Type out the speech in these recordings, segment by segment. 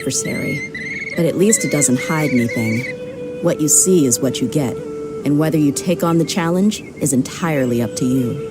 adversary, but at least it doesn't hide anything. What you see is what you get, and whether you take on the challenge is entirely up to you.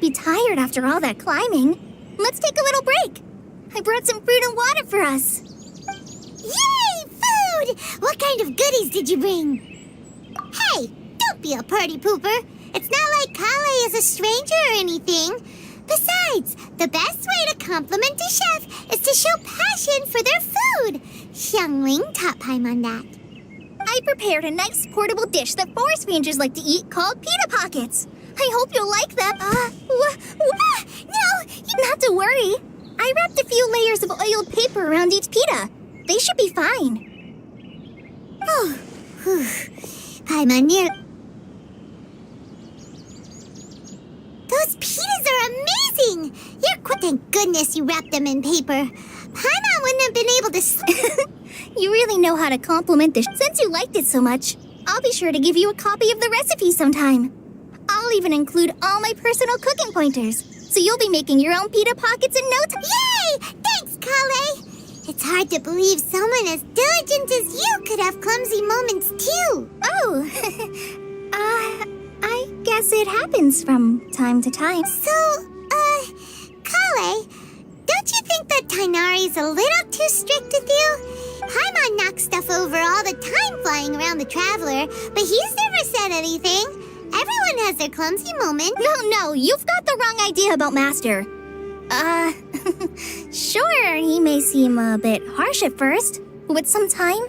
Be tired after all that climbing. Let's take a little break. I brought some fruit and water for us. Yay! Food! What kind of goodies did you bring? Hey, don't be a party pooper. It's not like Kale is a stranger or anything. Besides, the best way to compliment a chef is to show passion for their food. Xiangling taught Paimon that. I prepared a nice portable dish that forest rangers like to eat called pita pockets. I hope you'll like them. No! Not to worry. I wrapped a few layers of oiled paper around each pita. They should be fine. Oh, Paimon near... Thank goodness you wrapped them in paper. Paimon wouldn't have been able to... You really know how to compliment this. Since you liked it so much, I'll be sure to give you a copy of the recipe sometime. I'll even include all my personal cooking pointers, so you'll be making your own pita pockets in no time. Yay! Thanks, Kale! It's hard to believe someone as diligent as you could have clumsy moments, too. Oh, I guess it happens from time to time. So, Kale, don't you think that Tainari's a little too strict with you? Paimon knocks stuff over all the time flying around the Traveler, but he's never said anything. Everyone has their clumsy moment. No, you've got the wrong idea about Master. Sure, he may seem a bit harsh at first, but with some time,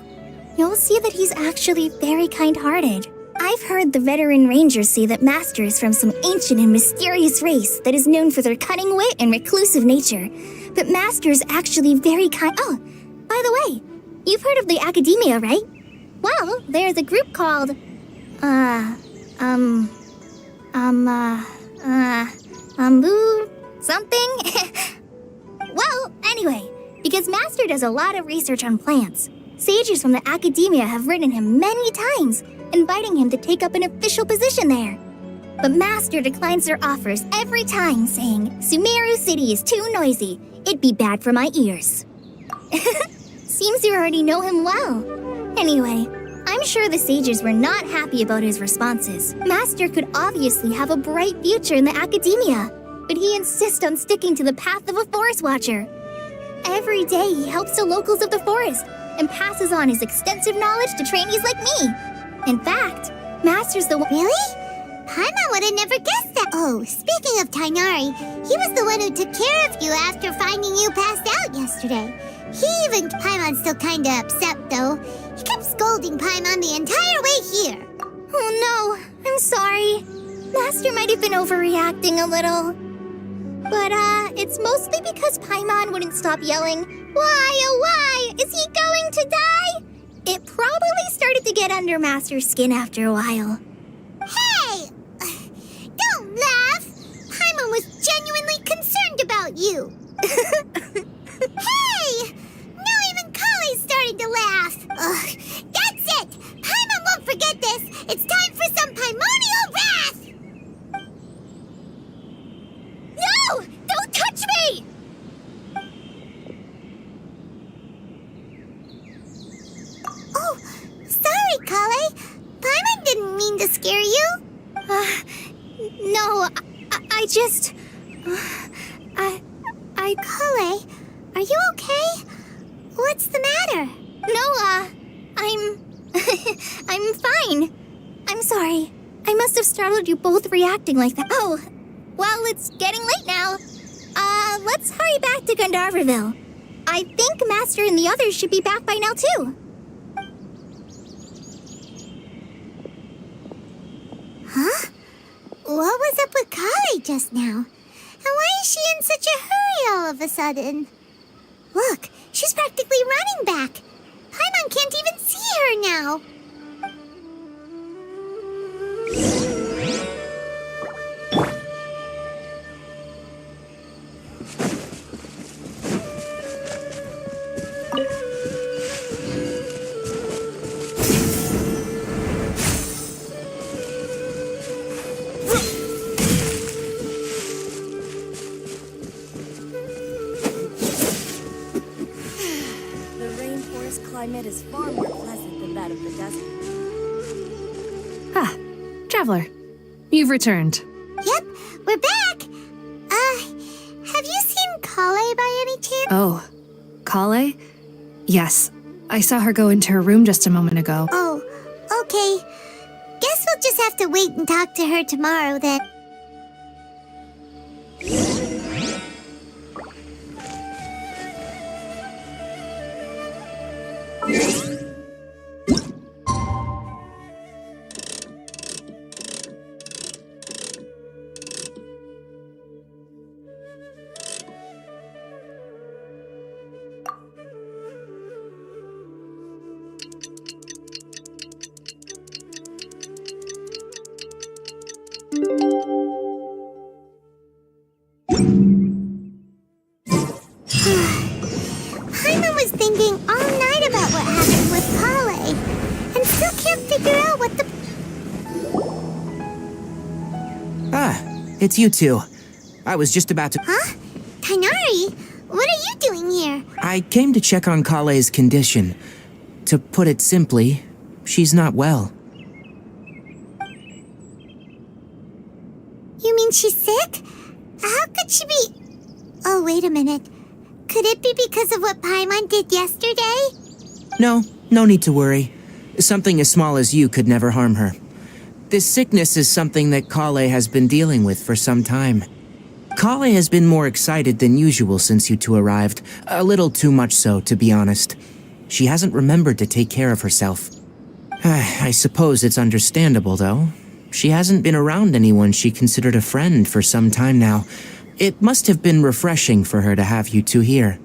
you'll see that he's actually very kind-hearted. I've heard the veteran rangers say that Master is from some ancient and mysterious race that is known for their cunning wit and reclusive nature. But Master is actually very kind. Oh, by the way, you've heard of the Academia, right? Well, there's a group called, something? Well, anyway, because Master does a lot of research on plants, sages from the Academia have written him many times, inviting him to take up an official position there. But Master declines their offers every time, saying, Sumeru City is too noisy. It'd be bad for my ears. Seems you already know him well. Anyway, I'm sure the sages were not happy about his responses. Master could obviously have a bright future in the Academia, but he insists on sticking to the path of a forest watcher. Every day he helps the locals of the forest and passes on his extensive knowledge to trainees like me. In fact, Master's the one— Really? Paimon would have never guessed that. Oh, speaking of Tainari, he was the one who took care of you after finding you passed out yesterday. Paimon's still kinda upset, though. He kept scolding Paimon the entire way here. Oh no, I'm sorry. Master might have been overreacting a little. But, it's mostly because Paimon wouldn't stop yelling, Why, oh why, is he going to die? It probably started to get under Master's skin after a while. Hey! Don't laugh! Paimon was genuinely concerned about you. Hey! Now even Kale's starting to laugh. Ugh, that's it! Paimon won't forget this! It's time for some primordial wrath! No! Don't touch me! Oh, sorry, Kale. Paimon didn't mean to scare you. No, I just... Kale, are you okay? What's the matter? No, I'm fine. I'm sorry. I must have startled you both reacting like that. Oh, well, it's getting late now. Let's hurry back to Gandharvaville. I think Master and the others should be back by now, too. Huh? What was up with Kale just now? And why is she in such a hurry all of a sudden? Look, she's practically running back. Paimon can't even see her now. Climate is far more pleasant than that of the desert. Ah, Traveler. You've returned. Yep, we're back. Have you seen Kale by any chance? Oh, Kale? Yes, I saw her go into her room just a moment ago. Oh, okay. Guess we'll just have to wait and talk to her tomorrow then. it's you two. I was just about to... Huh? Tighnari? What are you doing here? I came to check on Kale's condition. To put it simply, she's not well. You mean she's sick? How could she be... Oh, wait a minute. Could it be because of what Paimon did yesterday? No need to worry. Something as small as you could never harm her. This sickness is something that Kale has been dealing with for some time. Kale has been more excited than usual since you two arrived. A little too much so, to be honest. She hasn't remembered to take care of herself. I suppose it's understandable, though. She hasn't been around anyone she considered a friend for some time now. It must have been refreshing for her to have you two here.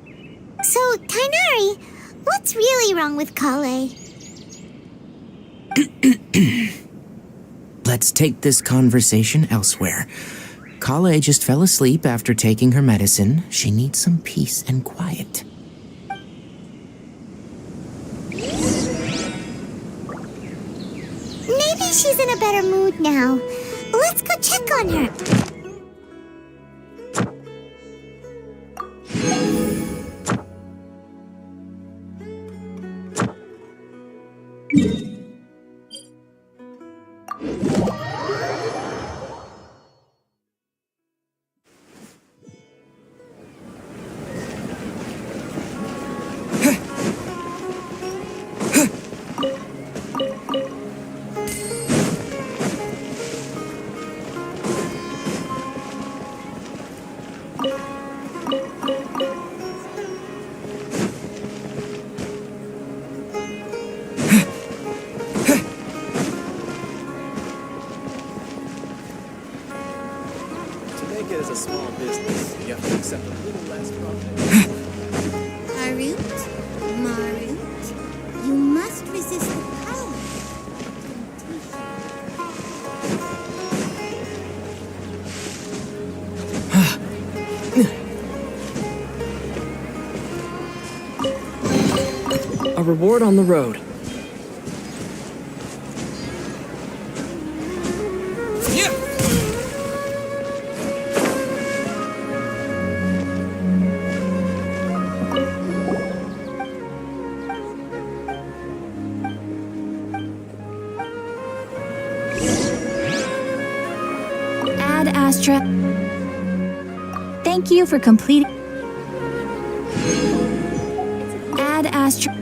So, Tighnari, what's really wrong with Kale? Let's take this conversation elsewhere. Kale just fell asleep after taking her medicine. She needs some peace and quiet. Maybe she's in a better mood now. Let's go check on her. Marut, you must resist the power. A reward on the road. Thank you for completing. Add Astra.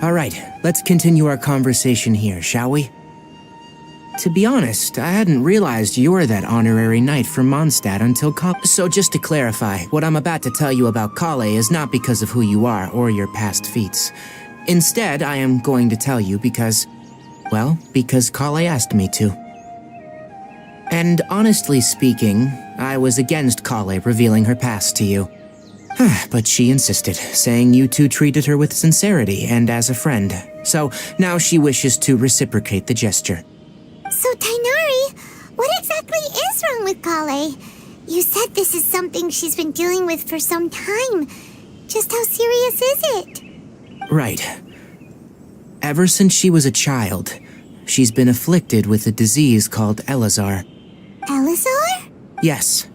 All right, let's continue our conversation here, shall we? To be honest, I hadn't realized you're that honorary knight from Mondstadt until So just to clarify, what I'm about to tell you about Kale is not because of who you are or your past feats. Instead, I am going to tell you because Kale asked me to. And honestly speaking, I was against Kale revealing her past to you. But she insisted, saying you two treated her with sincerity and as a friend. So now she wishes to reciprocate the gesture. So, Tighnari, what exactly is wrong with Kale? You said this is something she's been dealing with for some time. Just how serious is it? Right. Ever since she was a child, she's been afflicted with a disease called Elazar. Elazar? Yes.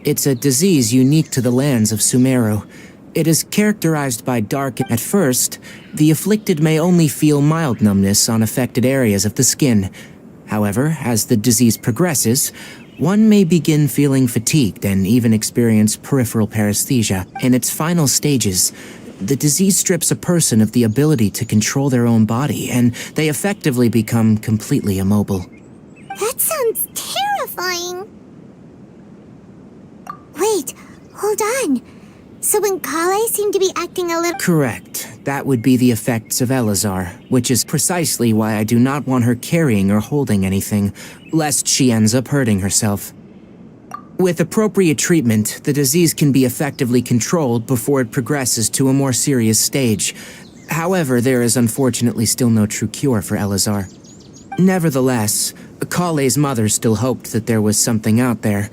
It's a disease unique to the lands of Sumeru. It is characterized by dark. At first, the afflicted may only feel mild numbness on affected areas of the skin. However, as the disease progresses, one may begin feeling fatigued and even experience peripheral paresthesia. In its final stages, the disease strips a person of the ability to control their own body, and they effectively become completely immobile. That sounds terrifying. Wait, hold on. So when Kale seemed to be acting a little... Correct. That would be the effects of Elazar, which is precisely why I do not want her carrying or holding anything, lest she ends up hurting herself. With appropriate treatment, the disease can be effectively controlled before it progresses to a more serious stage. However, there is unfortunately still no true cure for Elazar. Nevertheless, Kale's mother still hoped that there was something out there.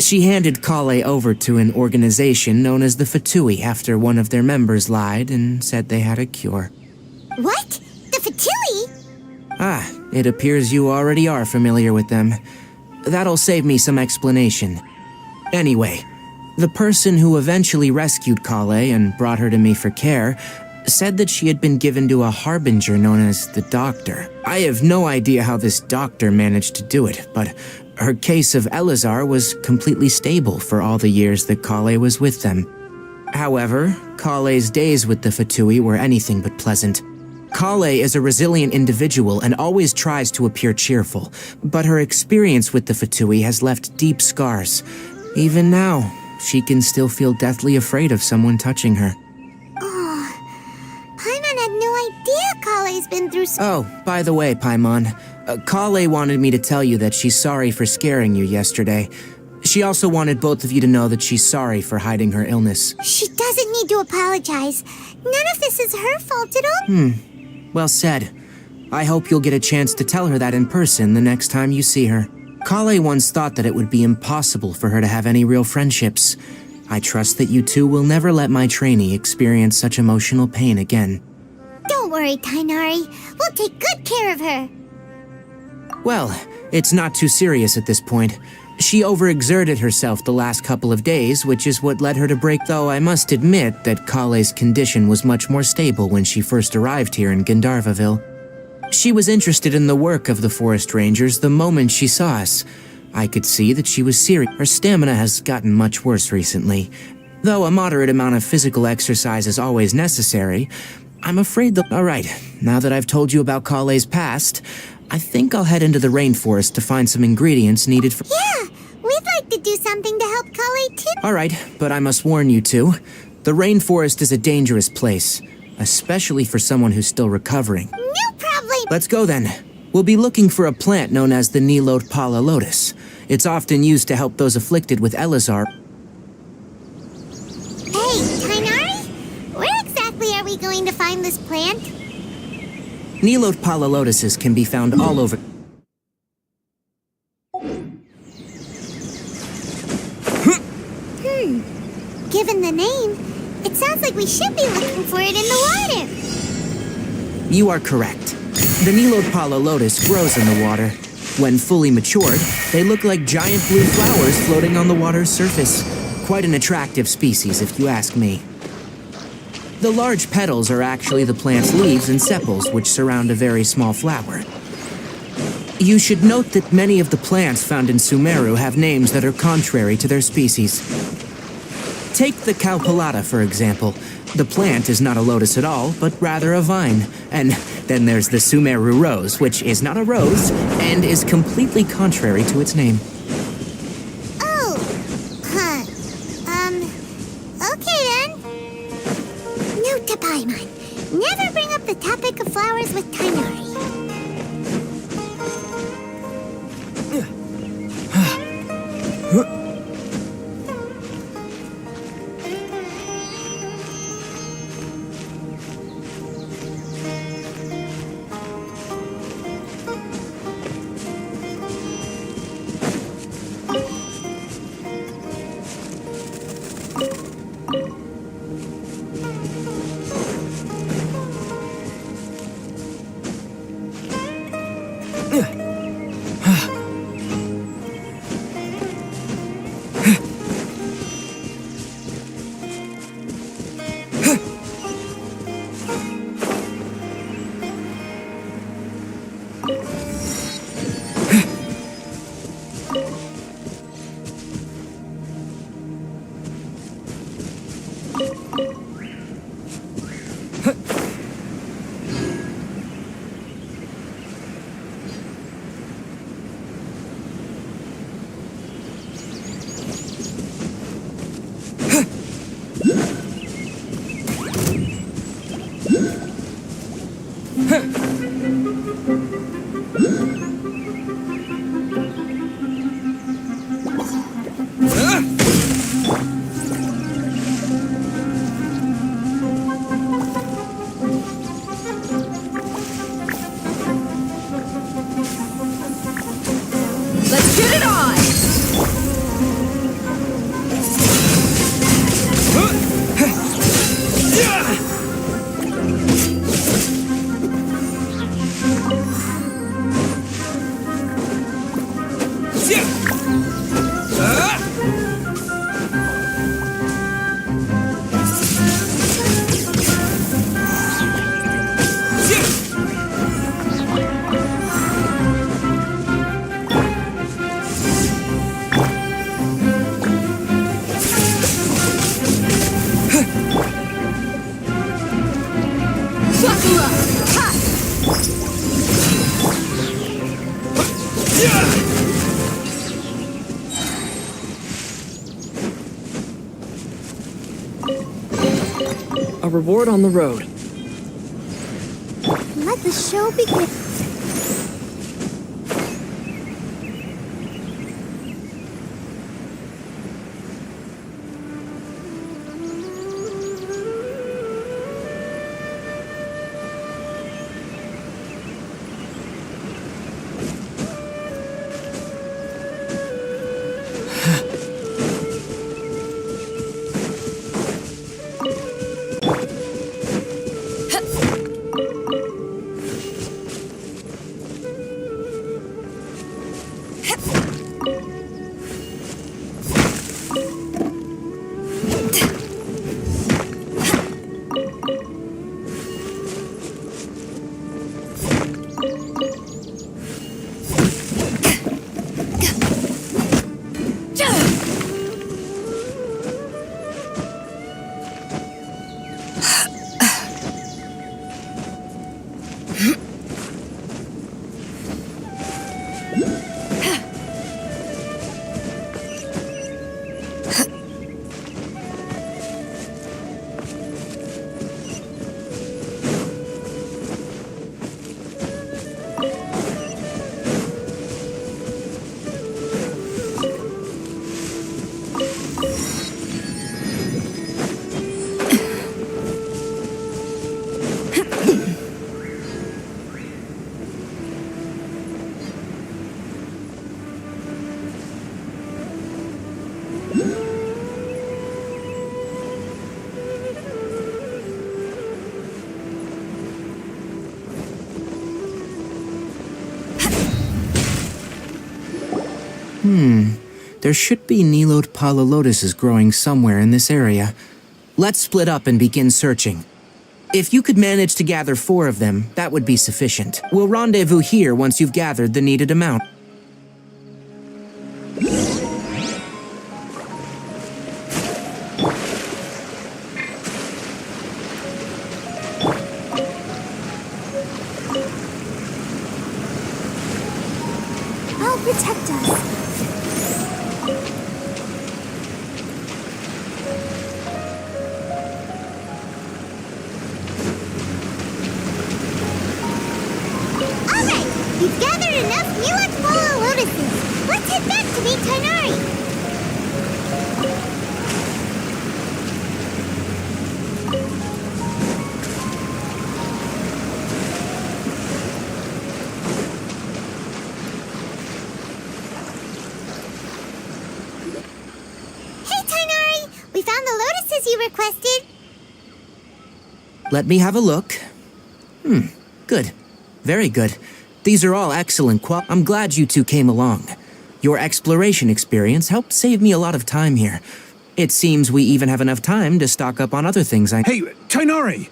She handed Kale over to an organization known as the Fatui after one of their members lied and said they had a cure. What? The Fatui? Ah, it appears you already are familiar with them. That'll save me some explanation. Anyway, the person who eventually rescued Kale and brought her to me for care said that she had been given to a harbinger known as the Doctor. I have no idea how this doctor managed to do it, but her case of Elazar was completely stable for all the years that Kale was with them. However, Kale's days with the Fatui were anything but pleasant. Kale is a resilient individual and always tries to appear cheerful, but her experience with the Fatui has left deep scars. Even now, she can still feel deathly afraid of someone touching her. Paimon had no idea Kale's been through so... Oh, by the way, Paimon, Kale wanted me to tell you that she's sorry for scaring you yesterday. She also wanted both of you to know that she's sorry for hiding her illness. She doesn't need to apologize. None of this is her fault at all. Well said. I hope you'll get a chance to tell her that in person the next time you see her. Kale once thought that it would be impossible for her to have any real friendships. I trust that you two will never let my trainee experience such emotional pain again. Don't worry, Tainari. We'll take good care of her. Well, it's not too serious at this point. She overexerted herself the last couple of days, which is what led her to break, though I must admit that Kale's condition was much more stable when she first arrived here in Gandharvaville. She was interested in the work of the forest rangers the moment she saw us. I could see that she was serious. Her stamina has gotten much worse recently. Though a moderate amount of physical exercise is always necessary, I'm afraid that... Alright, now that I've told you about Kale's past, I think I'll head into the rainforest to find some ingredients needed for... Yeah, we'd like to do something to help Kale too. Alright, but I must warn you two. The rainforest is a dangerous place, especially for someone who's still recovering. No problem. Let's go then. We'll be looking for a plant known as the Nilot Pala Lotus. It's often used to help those afflicted with Elazar. Hey, Tainari? Where exactly are we going to find this plant? Nilot Pala Lotuses can be found all over... Given the name, it sounds like we should be looking for it in the water. You are correct. The Nilot Pala Lotus grows in the water. When fully matured, they look like giant blue flowers floating on the water's surface. Quite an attractive species, if you ask me. The large petals are actually the plant's leaves and sepals, which surround a very small flower. You should note that many of the plants found in Sumeru have names that are contrary to their species. Take the Cowpelata, for example. The plant is not a lotus at all, but rather a vine. And then there's the Sumeru rose, which is not a rose, and is completely contrary to its name. Oh, huh. Okay then. Note to Paimon. Never bring up the topic of flowers with Tainari. Let's get it on! Buckle up! Ha! A reward on the road. Let the show begin. There should be Nilode Pala lotuses growing somewhere in this area. Let's split up and begin searching. If you could manage to gather 4 of them, that would be sufficient. We'll rendezvous here once you've gathered the needed amount. I'll protect us. We've gathered enough Nilode Pala lotuses. Let's head back to meet Tainari. Hey, Tainari! We found the lotuses you requested. Let me have a look. Good. Very good. These are all excellent I'm glad you two came along. Your exploration experience helped save me a lot of time here. It seems we even have enough time to stock up on other things Hey, Tainari!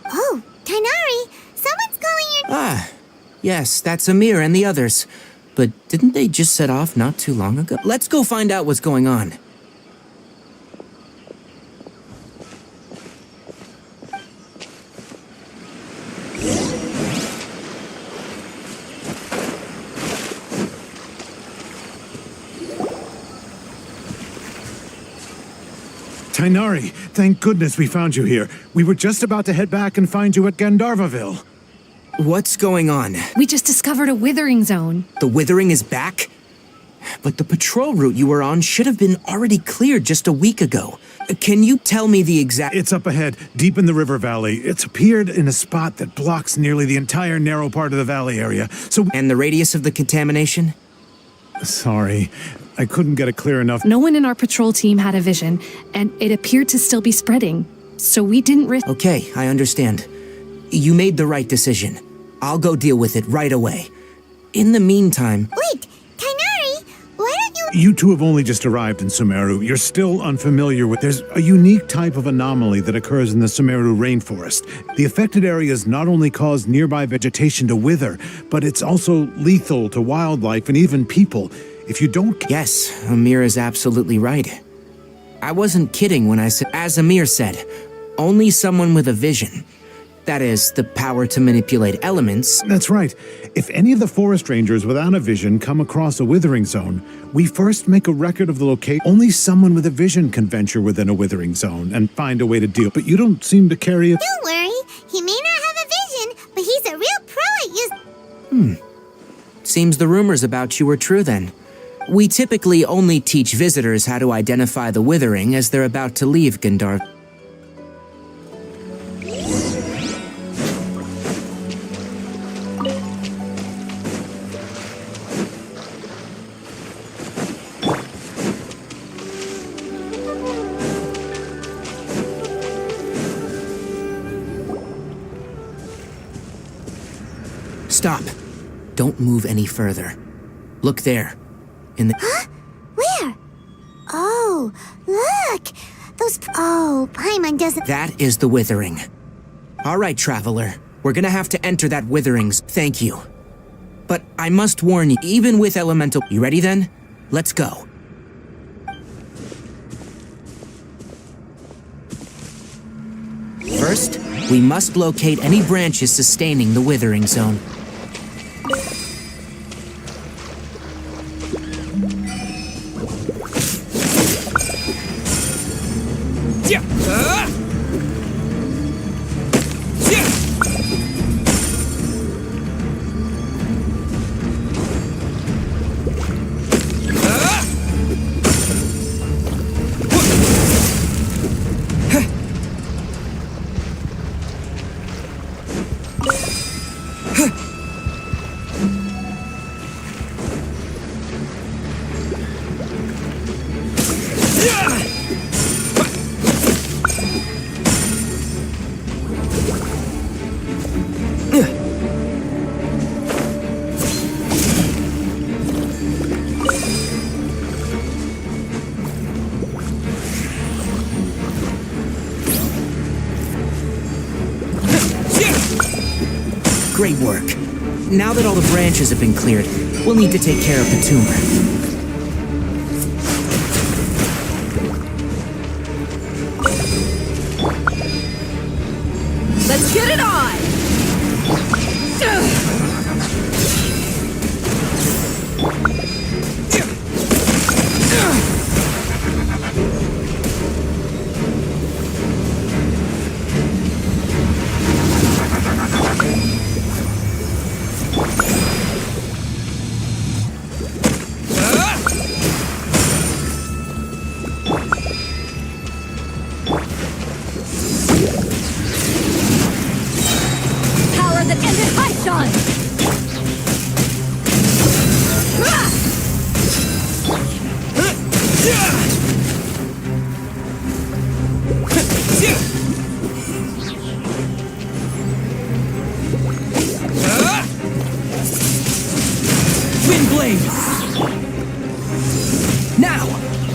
Oh, Tainari! Someone's calling your... Yes, that's Amir and the others. But didn't they just set off not too long ago? Let's go find out what's going on. Tainari, thank goodness we found you here. We were just about to head back and find you at Gandharvaville. What's going on? We just discovered a withering zone. The withering is back? But the patrol route you were on should have been already cleared just a week ago. Can you tell me the exact... It's up ahead, deep in the river valley. It's appeared in a spot that blocks nearly the entire narrow part of the valley area. And the radius of the contamination? Sorry, I couldn't get it clear enough. No one in our patrol team had a vision, and it appeared to still be spreading. So we didn't risk... Okay, I understand. You made the right decision. I'll go deal with it right away. In the meantime... Wait, Tainari, why don't you... You two have only just arrived in Sumeru. You're still unfamiliar with... There's a unique type of anomaly that occurs in the Sumeru rainforest. The affected areas not only cause nearby vegetation to wither, but it's also lethal to wildlife and even people. If you don't... Yes, Amir is absolutely right. I wasn't kidding when I said... As Amir said, only someone with a vision... That is, the power to manipulate elements. That's right. If any of the forest rangers without a vision come across a withering zone, we first make a record of the location. Only someone with a vision can venture within a withering zone and find a way to deal. But you don't seem to carry a... Don't worry, he may not have a vision, but he's a real pro at Seems the rumors about you were true then. We typically only teach visitors how to identify the withering as they're about to leave Gandhar. Stop. Don't move any further. Look there. In the... Huh? Where? Oh, look! Those... Oh, Paimon doesn't... That is the withering. All right, traveler. We're gonna have to enter that witherings. Thank you. But I must warn you, even with elemental... You ready then? Let's go. First, we must locate any branches sustaining the withering zone. Great work. Now that all the branches have been cleared, we'll need to take care of the tumor. Let's get it on!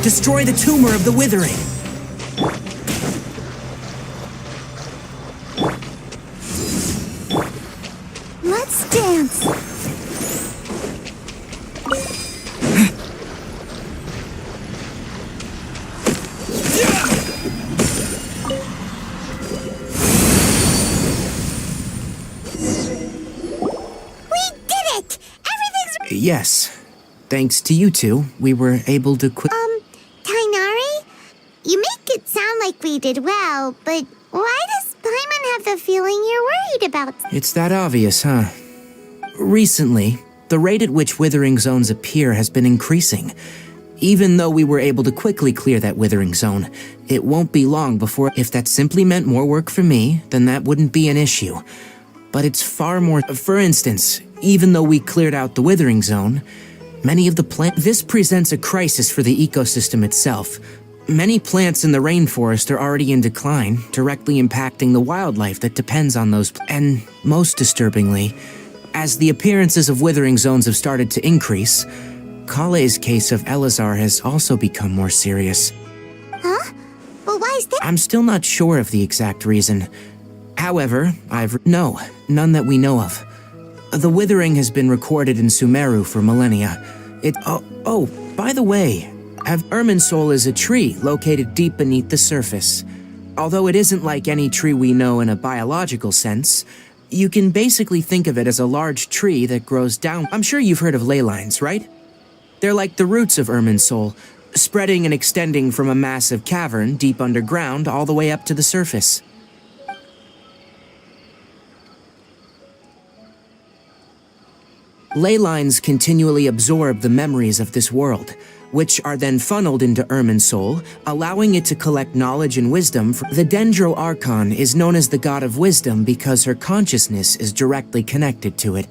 Destroy the tumor of the withering. Let's dance. We did it! Everything's... Yes. Thanks to you two, we were able to quit. Tainari? You make it sound like we did well, but why does Paimon have the feeling you're worried about? It's that obvious, huh? Recently, the rate at which withering zones appear has been increasing. Even though we were able to quickly clear that withering zone, it won't be long before, if that simply meant more work for me, then that wouldn't be an issue. But it's far more. For instance, even though we cleared out the withering zone, many of the this presents a crisis for the ecosystem itself. Many plants in the rainforest are already in decline, directly impacting the wildlife that depends on those. And most disturbingly, as the appearances of withering zones have started to increase, Kale's case of Elazar has also become more serious. Huh? But why is that? I'm still not sure of the exact reason. However, none that we know of. The withering has been recorded in Sumeru for millennia. By the way, Irminsul is a tree located deep beneath the surface. Although it isn't like any tree we know in a biological sense, you can basically think of it as a large tree that grows down. I'm sure you've heard of ley lines, right? They're like the roots of Irminsul, spreading and extending from a massive cavern deep underground all the way up to the surface. Ley lines continually absorb the memories of this world, which are then funneled into Irminsul, allowing it to collect knowledge and wisdom. The Dendro Archon is known as the god of wisdom because her consciousness is directly connected to it.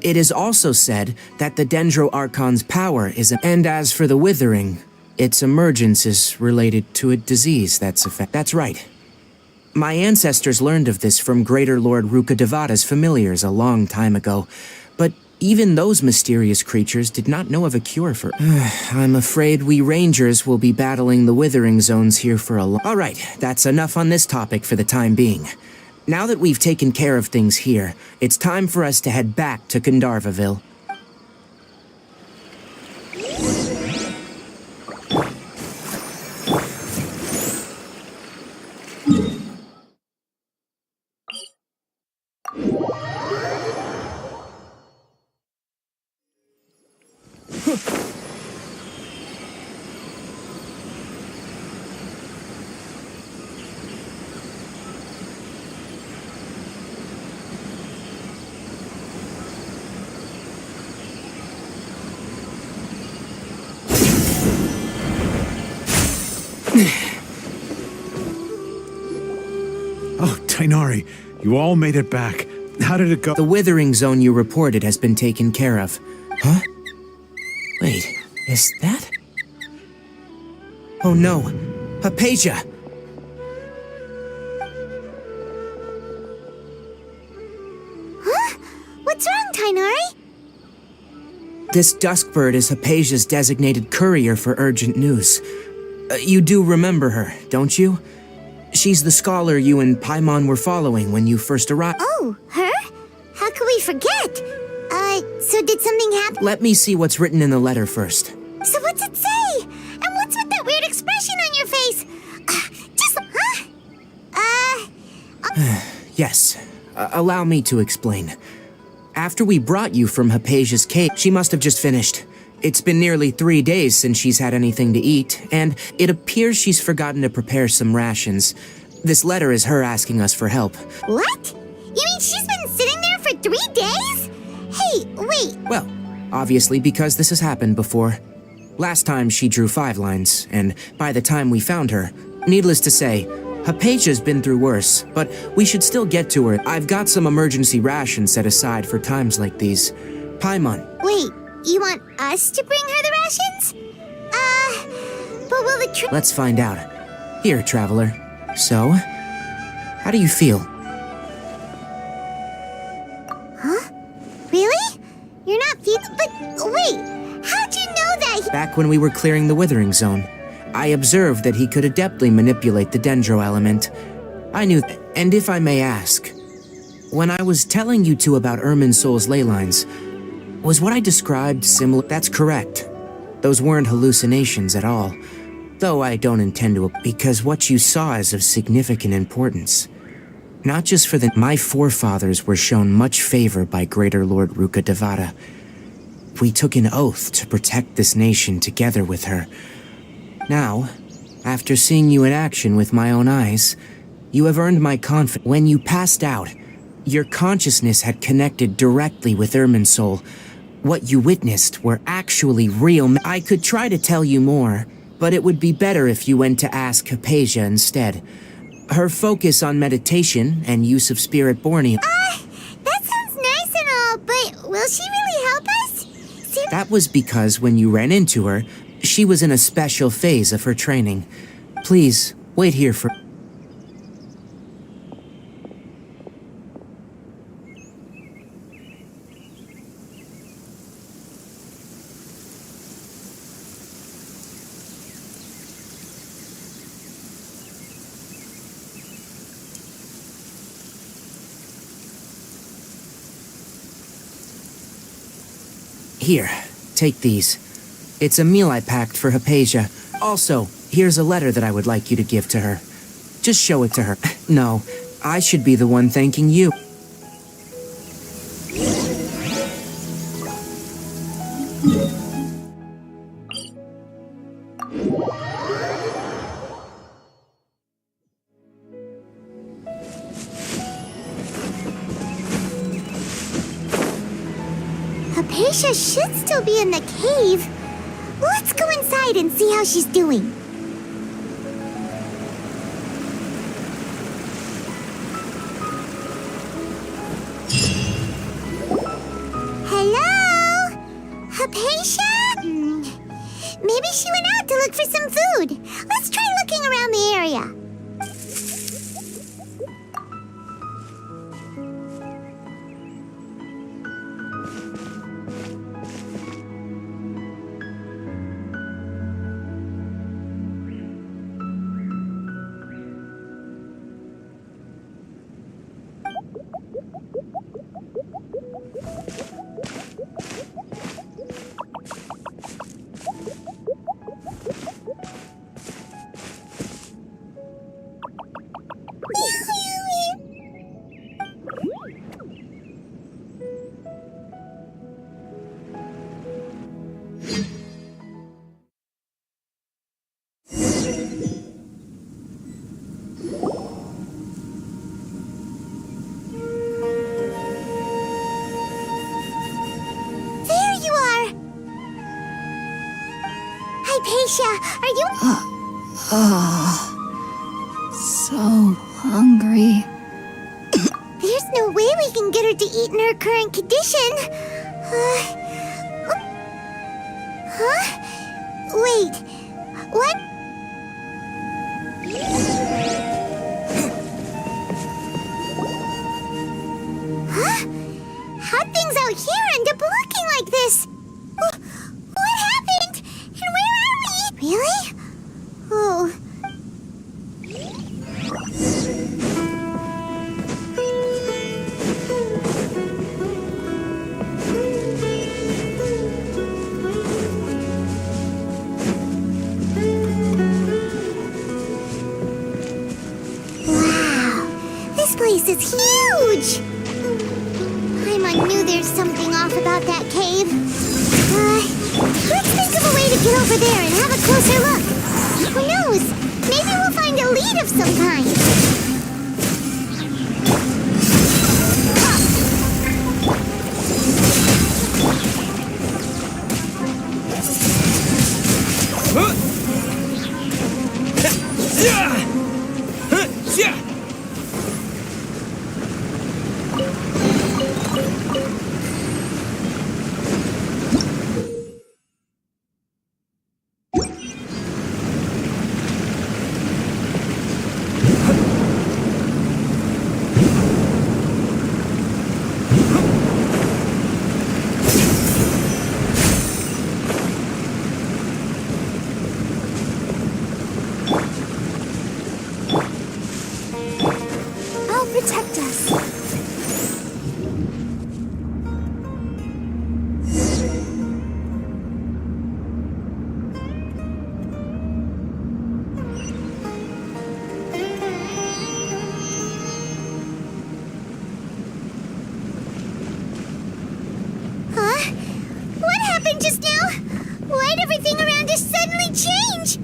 It is also said that the Dendro Archon's power is and as for the withering, its emergence is related to a disease That's right. My ancestors learned of this from Greater Lord Rukkhadevata's familiars a long time ago, but even those mysterious creatures did not know of a cure for. I'm afraid we rangers will be battling the withering zones here for a long. Alright, that's enough on this topic for the time being. Now that we've taken care of things here, it's time for us to head back to Gandharvaville. Oh, Tainari, you all made it back. How did it go? The withering zone you reported has been taken care of. Huh? Wait, is that? Oh no, Hypatia! Huh? What's wrong, Tainari? This Duskbird is Hypatia's designated courier for urgent news. You do remember her, don't you? She's the scholar you and Paimon were following when you first arrived. Oh, her? How could we forget? So did something happen? Let me see what's written in the letter first. So what's it say? And what's with that weird expression on your face? Yes, allow me to explain. After we brought you from Hypatia's cave, she must have just finished. It's been nearly 3 days since she's had anything to eat, and it appears she's forgotten to prepare some rations. This letter is her asking us for help. What? You mean she's been sitting there for 3 days? Hey, wait. Well, obviously because this has happened before. Last time she drew 5 lines, and by the time we found her, needless to say, Hypatia's been through worse, but we should still get to her. I've got some emergency rations set aside for times like these. Paimon. Wait, you want us to bring her the rations? But will the Let's find out. Here, traveler. So, how do you feel? Huh? Really? You're not feeling. But wait, how'd you know that? Back when we were clearing the withering zone, I observed that he could adeptly manipulate the dendro element. I knew that. And if I may ask, when I was telling you two about Irminsul's ley lines, was what I described similar? That's correct. Those weren't hallucinations at all. Though I don't intend to, because what you saw is of significant importance. Not just for my forefathers were shown much favor by Greater Lord Rukkhadevata. We took an oath to protect this nation together with her. Now, After seeing you in action with my own eyes, you have earned my confidence. When you passed out, your consciousness had connected directly with Irminsul. What you witnessed were actually real. I could try to tell you more, but it would be better if you went to ask Hypatia instead. Her focus on meditation and use of Spirit Borneo. That sounds nice and all, but will she really help us? That was because when you ran into her, she was in a special phase of her training. Please, wait here for... Here, take these. It's a meal I packed for Hypatia. Also, here's a letter that I would like you to give to her. Just show it to her. No, I should be the one thanking you. Hypatia should still be in the cave. Let's go inside and see how she's doing. Hello? Hypatia? Maybe she went out to look for some food. Let's try looking around the area. Hypatia, are you... So hungry. There's no way we can get her to eat in her current condition. Huh? Wait, what? Huh? How'd things out here end up looking like this? What happened? And where are we? Really? Oh. Wow, this place is huge! I knew there's something off about that cave. Let's think of a way to get over there and have a closer look. Who knows? Maybe we'll find a lead of some kind. Protect us. Huh? What happened just now? Why'd everything around us suddenly change?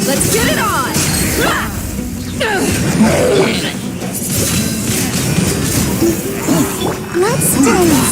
Let's get it on! Let's dance.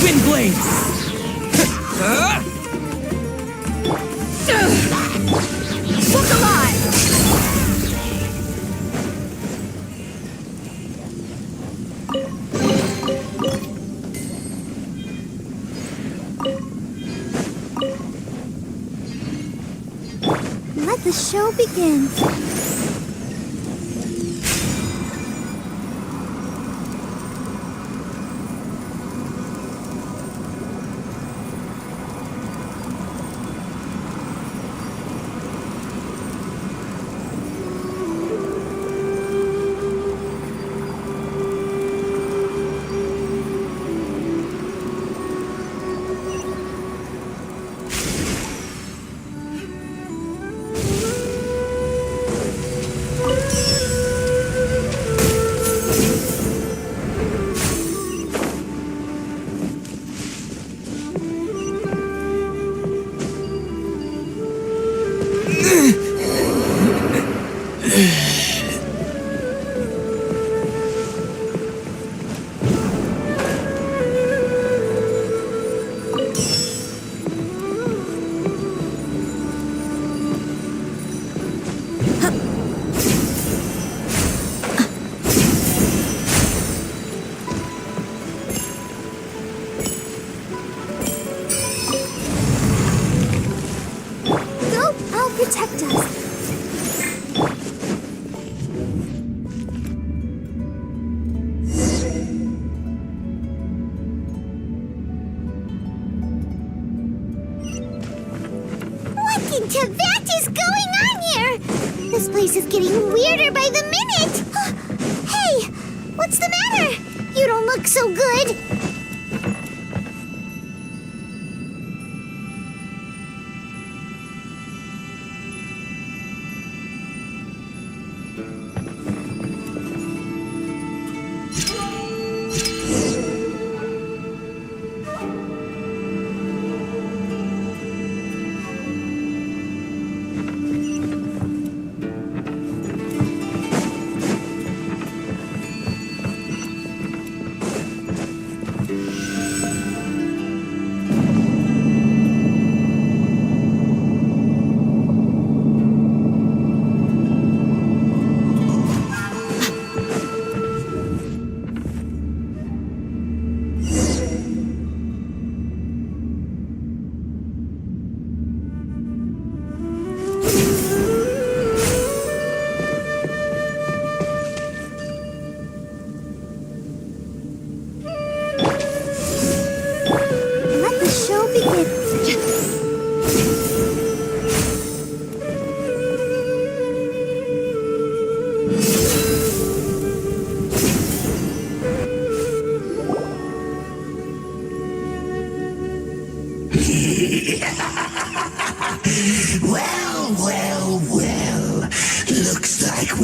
Wind blade! Look alive! Let the show begin. Protect us. What in Tibet is going on here? This place is getting weirder by the minute. Hey, what's the matter? You don't look so good.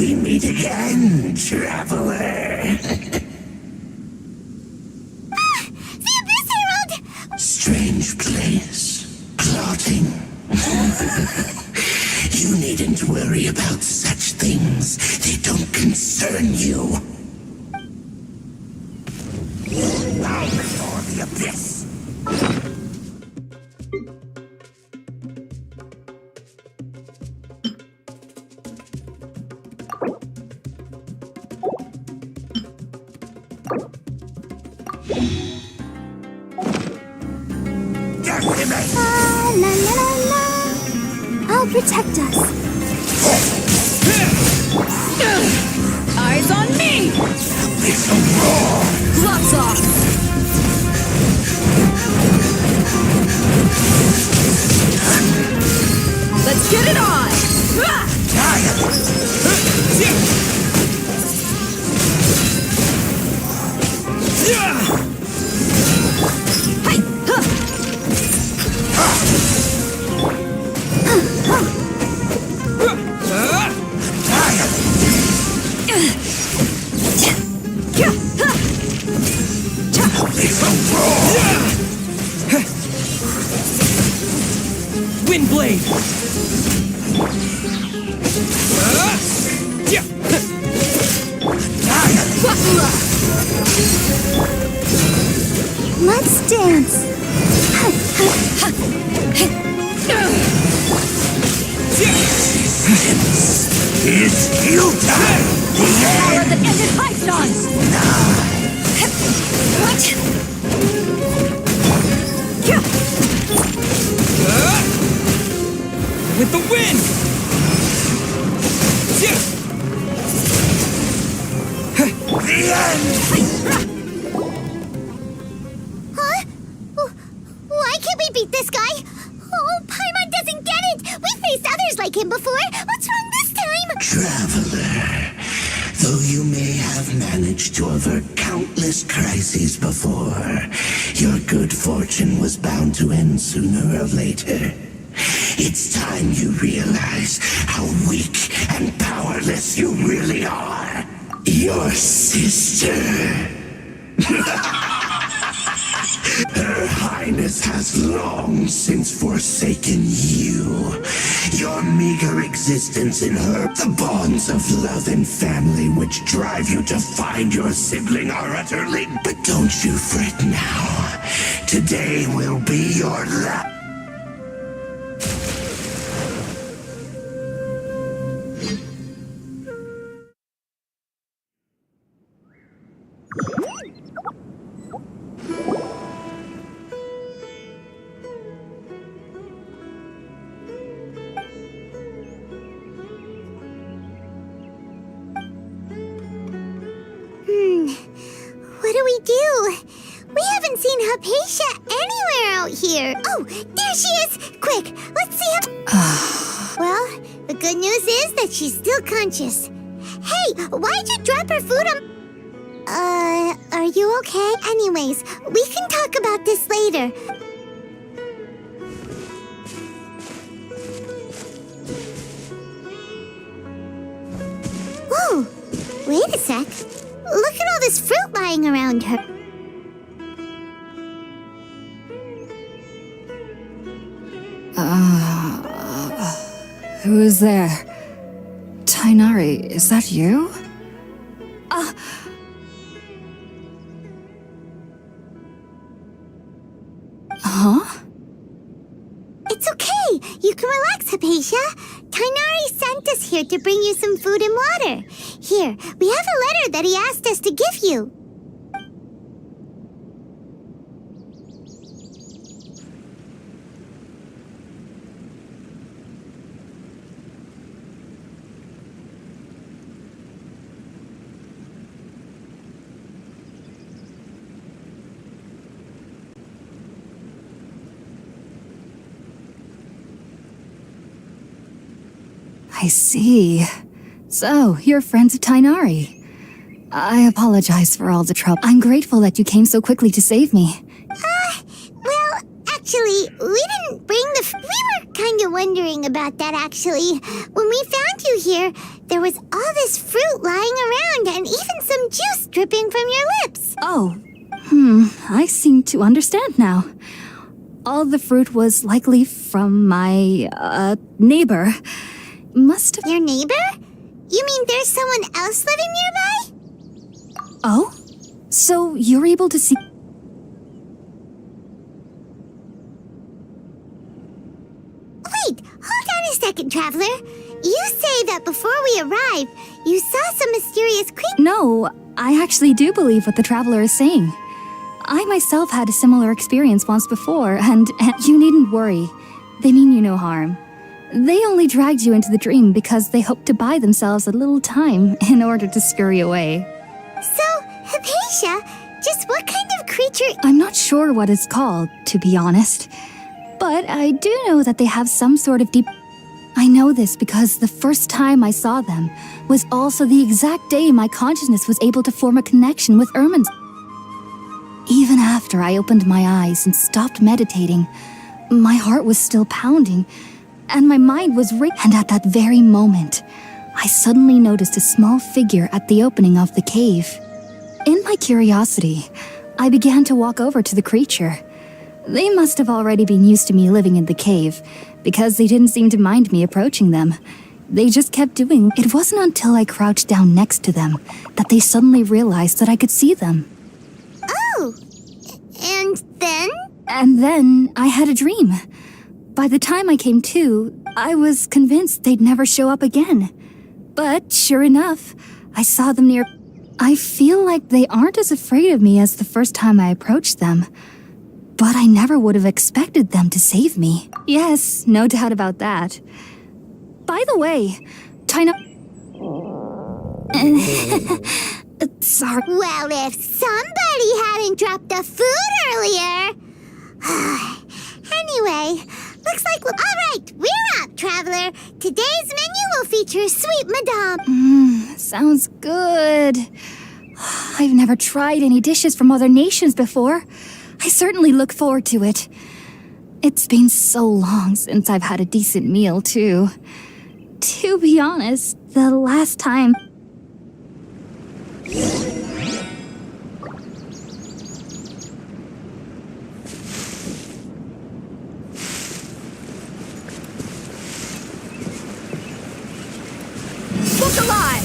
we meet again, traveler. The Abyss Herald! Strange place. Plotting. You needn't worry about such things. They don't concern you. Bow before the Abyss. La la la la. I'll protect us. Eyes on me! It's a roar. Gloves off! Let's get it on! Windblade! Let's dance. It's you time. The Power end that ended Python! With the wind! The end. Huh? Why can't we beat this guy? Oh, Paimon doesn't get it! We faced others like him before! What's wrong this time? Traveler, though you may have managed to avert countless crises before, your good fortune was bound to end sooner or later. It's time you realize how weak and powerless you really are. Your sister. Her Highness has long since forsaken you. Your meager existence in her, the bonds of love and family which drive you to find your sibling are utterly. But don't you fret now. Today will be your last. What do we do? We haven't seen Hypatia anywhere out here. Oh, there she is! Quick, let's see her. Well, the good news is that she's still conscious. Hey, why'd you drop her food on... are you okay? Anyways, we can talk about this later. Whoa, wait a sec. Look at all this fruit lying around her. Who is there? Tainari, is that you? Huh? It's okay. You can relax, Hypatia. Tainari sent us here to bring you some food and water. Here, we have a letter that he asked us to give you. I see. So, you're friends of Tainari. I apologize for all the trouble. I'm grateful that you came so quickly to save me. Well, actually, we didn't bring the... We were kinda wondering about that, actually. When we found you here, there was all this fruit lying around and even some juice dripping from your lips. Oh, I seem to understand now. All the fruit was likely from my, neighbor. Must have... Your neighbor? You mean there's someone else living nearby? Oh? So you're able to see... Wait, hold on a second, Traveler. You say that before we arrived, you saw some mysterious creature. No, I actually do believe what the traveler is saying. I myself had a similar experience once before, and you needn't worry. They mean you no harm. They only dragged you into the dream because they hoped to buy themselves a little time in order to scurry away. So, Hypatia, just what kind of creature... I'm not sure what it's called, to be honest. But I do know that they have some sort of deep... I know this because the first time I saw them was also the exact day my consciousness was able to form a connection with Ermin's. Even after I opened my eyes and stopped meditating, my heart was still pounding, and my mind was and at that very moment, I suddenly noticed a small figure at the opening of the cave. In my curiosity, I began to walk over to the creature. They must have already been used to me living in the cave, because they didn't seem to mind me approaching them. They just kept doing. It wasn't until I crouched down next to them that they suddenly realized that I could see them. Oh, and then? And then I had a dream. By the time I came to, I was convinced they'd never show up again. But sure enough, I saw them near... I feel like they aren't as afraid of me as the first time I approached them. But I never would have expected them to save me. Yes, no doubt about that. By the way, Tina... Sorry. Well, if somebody hadn't dropped the food earlier... Anyway, looks like we'll... All right, we're up, Traveler. Today's menu will feature Sweet Madame. Sounds good. I've never tried any dishes from other nations before. I certainly look forward to it. It's been so long since I've had a decent meal, too. To be honest, the last time... Look alive!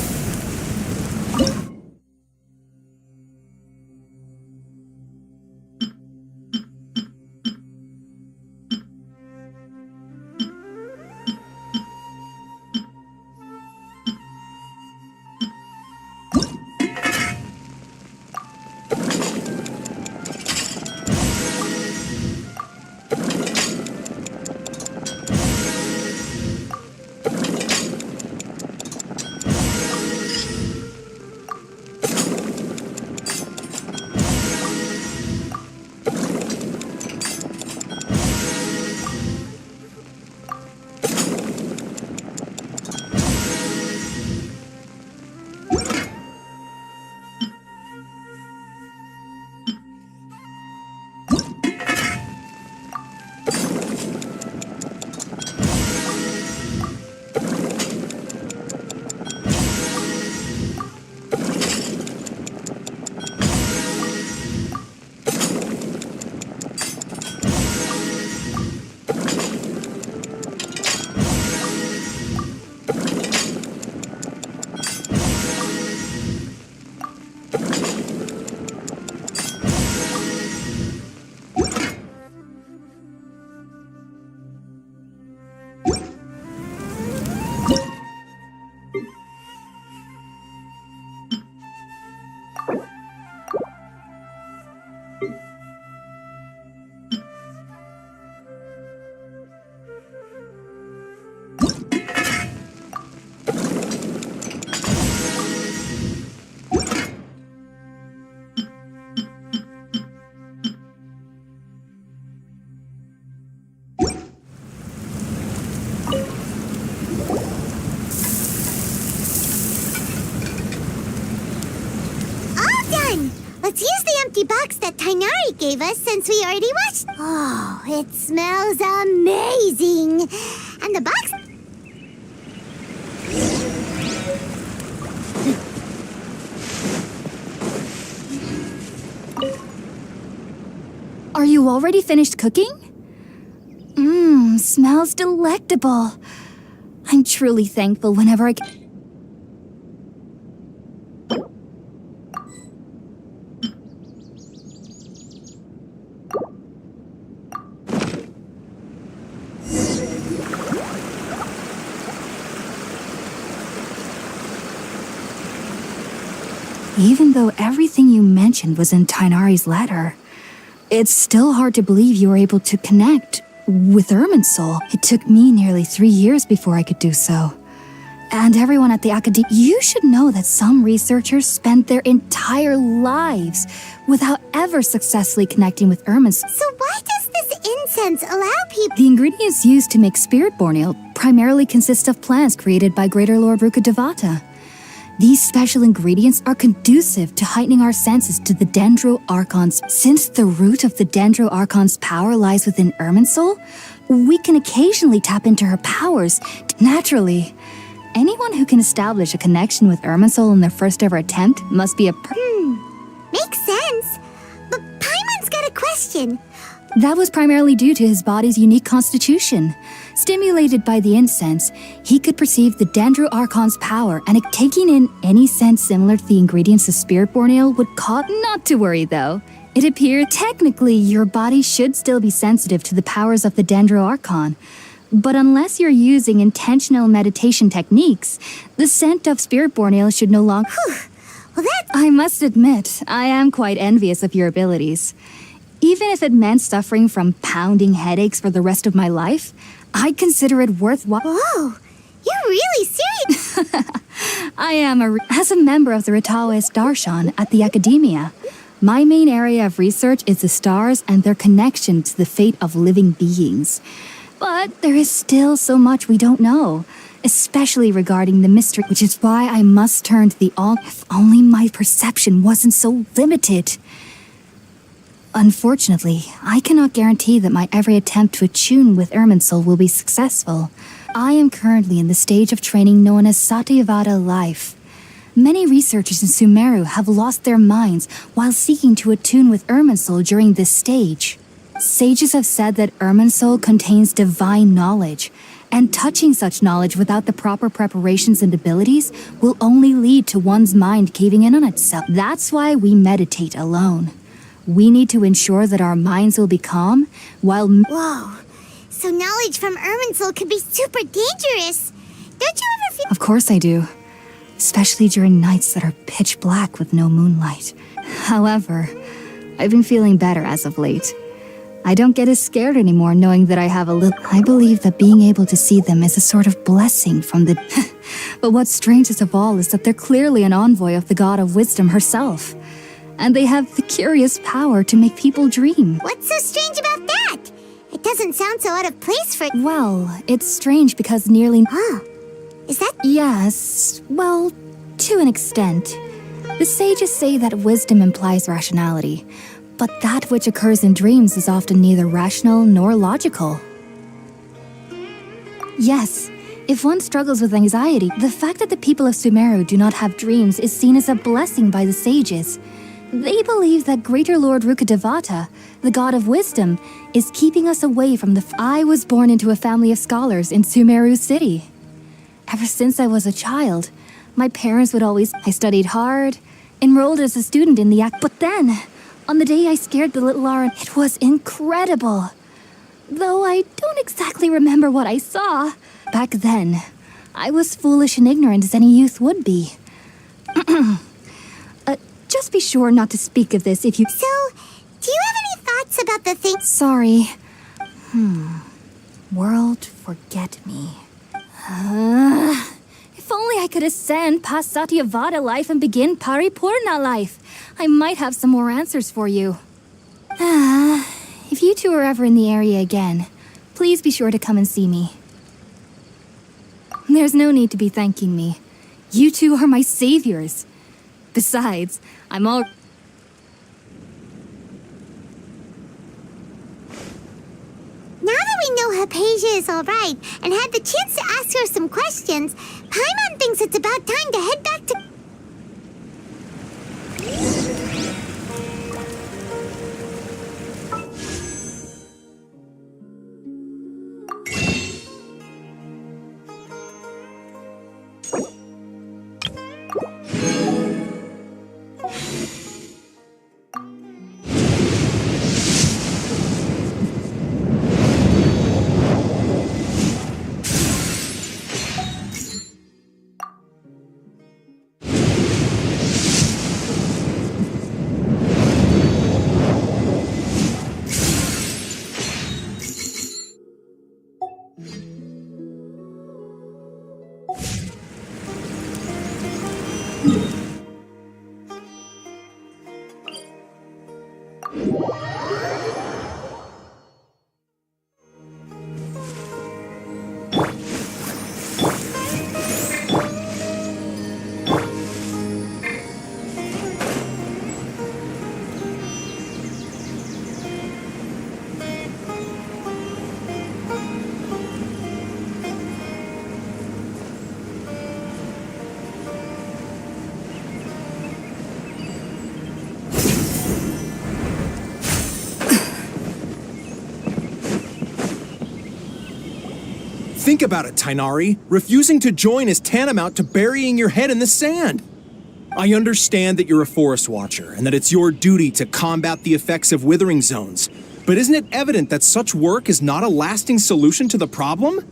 let's use the empty box that Tainari gave us since we already watched. Oh, it smells amazing. And the box... Are you already finished cooking? Smells delectable. I'm truly thankful whenever I can. Even though everything you mentioned was in Tainari's letter, it's still hard to believe you were able to connect with Irminsul. It took me nearly 3 years before I could do so. And everyone at the Academy, you should know that some researchers spent their entire lives without ever successfully connecting with Irminsul. So why does this incense allow people... The ingredients used to make spirit-born ale primarily consist of plants created by Greater Lord Rukkhadevata. These special ingredients are conducive to heightening our senses to the Dendro Archon's. Since the root of the Dendro Archon's power lies within Irminsul, we can occasionally tap into her powers. Naturally, anyone who can establish a connection with Irminsul in their first ever attempt must be a Makes sense. But Paimon's got a question. That was primarily due to his body's unique constitution. Stimulated by the incense, he could perceive the Dendro Archon's power, and taking in any sense similar to the ingredients of Spirit-born Ale would cause... Not to worry, though. It appears technically your body should still be sensitive to the powers of the Dendro Archon. But unless you're using intentional meditation techniques, the scent of Spirit-born Ale should no longer... Well, that's... I must admit, I am quite envious of your abilities. Even if it meant suffering from pounding headaches for the rest of my life, I'd consider it worthwhile. Whoa, you're really serious. I am as a member of the Ritaoist Darshan at the Academia. My main area of research is the stars and their connection to the fate of living beings. But there is still so much we don't know, especially regarding the mystery, which is why I must turn to the all. If only my perception wasn't so limited. Unfortunately, I cannot guarantee that my every attempt to attune with Irminsul will be successful. I am currently in the stage of training known as Satyavada life. Many researchers in Sumeru have lost their minds while seeking to attune with Irminsul during this stage. Sages have said that Irminsul contains divine knowledge, and touching such knowledge without the proper preparations and abilities will only lead to one's mind caving in on itself. That's why we meditate alone. We need to ensure that our minds will be calm while... Whoa, so knowledge from Irminsul could be super dangerous. Don't you ever feel... Of course I do. Especially during nights that are pitch black with no moonlight. However, I've been feeling better as of late. I don't get as scared anymore knowing that I have a little... I believe that being able to see them is a sort of blessing from the... But what's strangest of all is that they're clearly an envoy of the God of Wisdom herself. And they have the curious power to make people dream. What's so strange about that? It doesn't sound so out of place for... Well, it's strange because nearly... Oh, is that... Yes, well, to an extent. The sages say that wisdom implies rationality, but that which occurs in dreams is often neither rational nor logical. Yes, if one struggles with anxiety, the fact that the people of Sumeru do not have dreams is seen as a blessing by the sages. They believe that Greater Lord Rukkhadevata, the God of Wisdom, is keeping us away from the... I was born into a family of scholars in Sumeru City. Ever since I was a child, my parents would always... I studied hard, enrolled as a student in the But then, on the day I scared the little Lauren, it was incredible. Though I don't exactly remember what I saw. Back then, I was foolish and ignorant as any youth would be. Just be sure not to speak of this if you... So, do you have any thoughts about the thing... Sorry. World, forget me. If only I could ascend past Satyavada life and begin Paripurna life. I might have some more answers for you. If you two are ever in the area again, please be sure to come and see me. There's no need to be thanking me. You two are my saviors. Besides, I'm all... know Hypatia is alright and had the chance to ask her some questions, Paimon thinks it's about time to head back to... Think about it, Tainari. Refusing to join is tantamount to burying your head in the sand. I understand that you're a forest watcher and that it's your duty to combat the effects of withering zones. But isn't it evident that such work is not a lasting solution to the problem?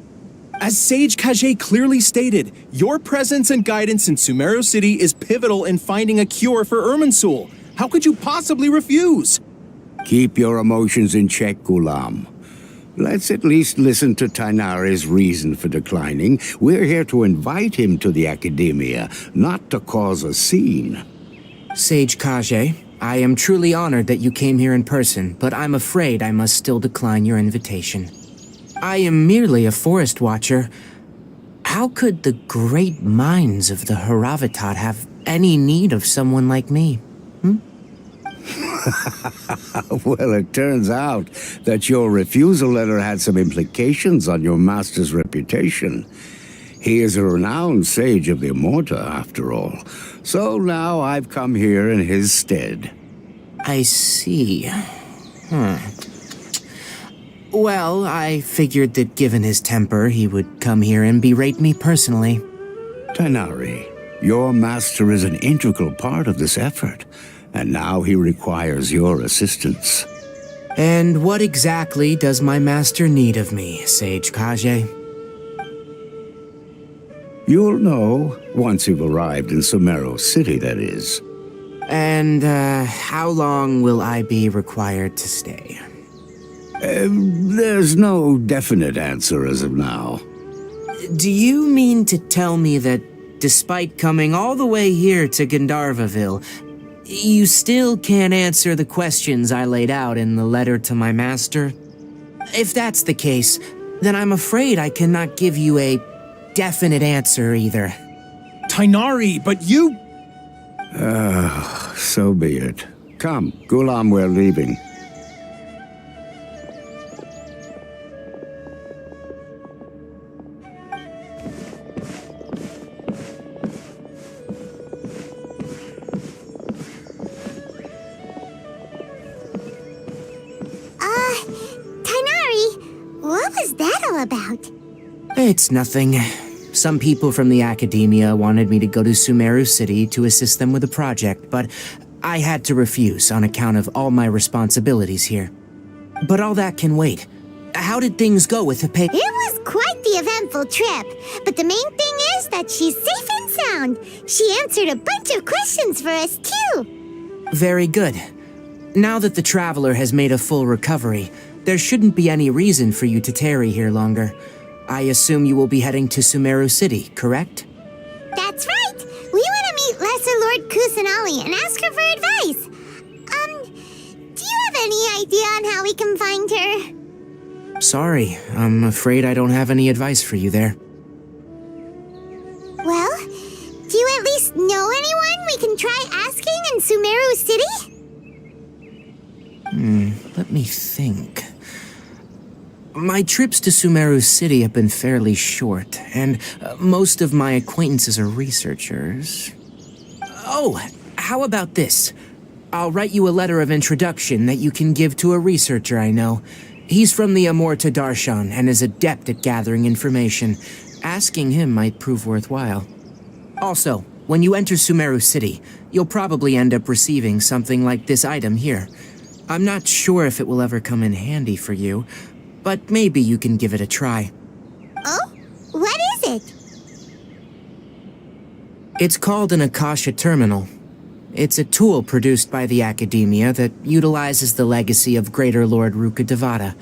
As Sage Kage clearly stated, your presence and guidance in Sumeru City is pivotal in finding a cure for Irminsul. How could you possibly refuse? Keep your emotions in check, Ghulam. Let's at least listen to Tainari's reason for declining. We're here to invite him to the Academia, not to cause a scene. Sage Kage, I am truly honored that you came here in person, but I'm afraid I must still decline your invitation. I am merely a forest watcher. How could the great minds of the Haravatat have any need of someone like me? Well, it turns out that your refusal letter had some implications on your master's reputation. He is a renowned sage of the Immorta, after all. So now I've come here in his stead. I see. Well, I figured that given his temper, he would come here and berate me personally. Tainari, your master is an integral part of this effort. And now he requires your assistance. And what exactly does my master need of me, Sage Kage? You'll know once you've arrived in Sumeru City, that is. And, how long will I be required to stay? There's no definite answer as of now. Do you mean to tell me that, despite coming all the way here to Gandharvaville, you still can't answer the questions I laid out in the letter to my master? If that's the case, then I'm afraid I cannot give you a definite answer either. Tainari, but you... So be it. Come, Ghulam, we're leaving. What was that all about? It's nothing. Some people from the Academia wanted me to go to Sumeru City to assist them with a project, but I had to refuse on account of all my responsibilities here. But all that can wait. How did things go with the It was quite the eventful trip, but the main thing is that she's safe and sound. She answered a bunch of questions for us, too. Very good. Now that the Traveler has made a full recovery, there shouldn't be any reason for you to tarry here longer. I assume you will be heading to Sumeru City, correct? That's right! We want to meet Lesser Lord Kusanali and ask her for advice. Do you have any idea on how we can find her? Sorry, I'm afraid I don't have any advice for you there. Well, do you at least know anyone we can try asking in Sumeru City? Let me think. My trips to Sumeru City have been fairly short, and most of my acquaintances are researchers. Oh, how about this? I'll write you a letter of introduction that you can give to a researcher I know. He's from the Amorta Darshan and is adept at gathering information. Asking him might prove worthwhile. Also, when you enter Sumeru City, you'll probably end up receiving something like this item here. I'm not sure if it will ever come in handy for you, but maybe you can give it a try. Oh? What is it? It's called an Akasha Terminal. It's a tool produced by the Academia that utilizes the legacy of Greater Lord Rukkhadevata.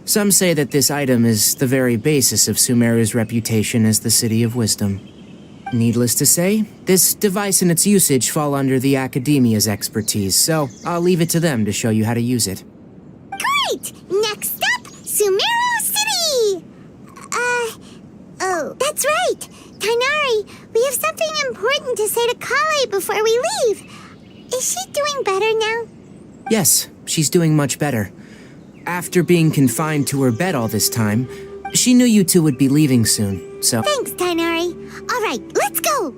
Some say that this item is the very basis of Sumeru's reputation as the City of Wisdom. Needless to say, this device and its usage fall under the Academia's expertise, so I'll leave it to them to show you how to use it. Great! Next up, Sumeru City! Oh, that's right! Tainari, we have something important to say to Kale before we leave. Is she doing better now? Yes, she's doing much better. After being confined to her bed all this time, she knew you two would be leaving soon, so... Thanks, Tainari. All right, let's go!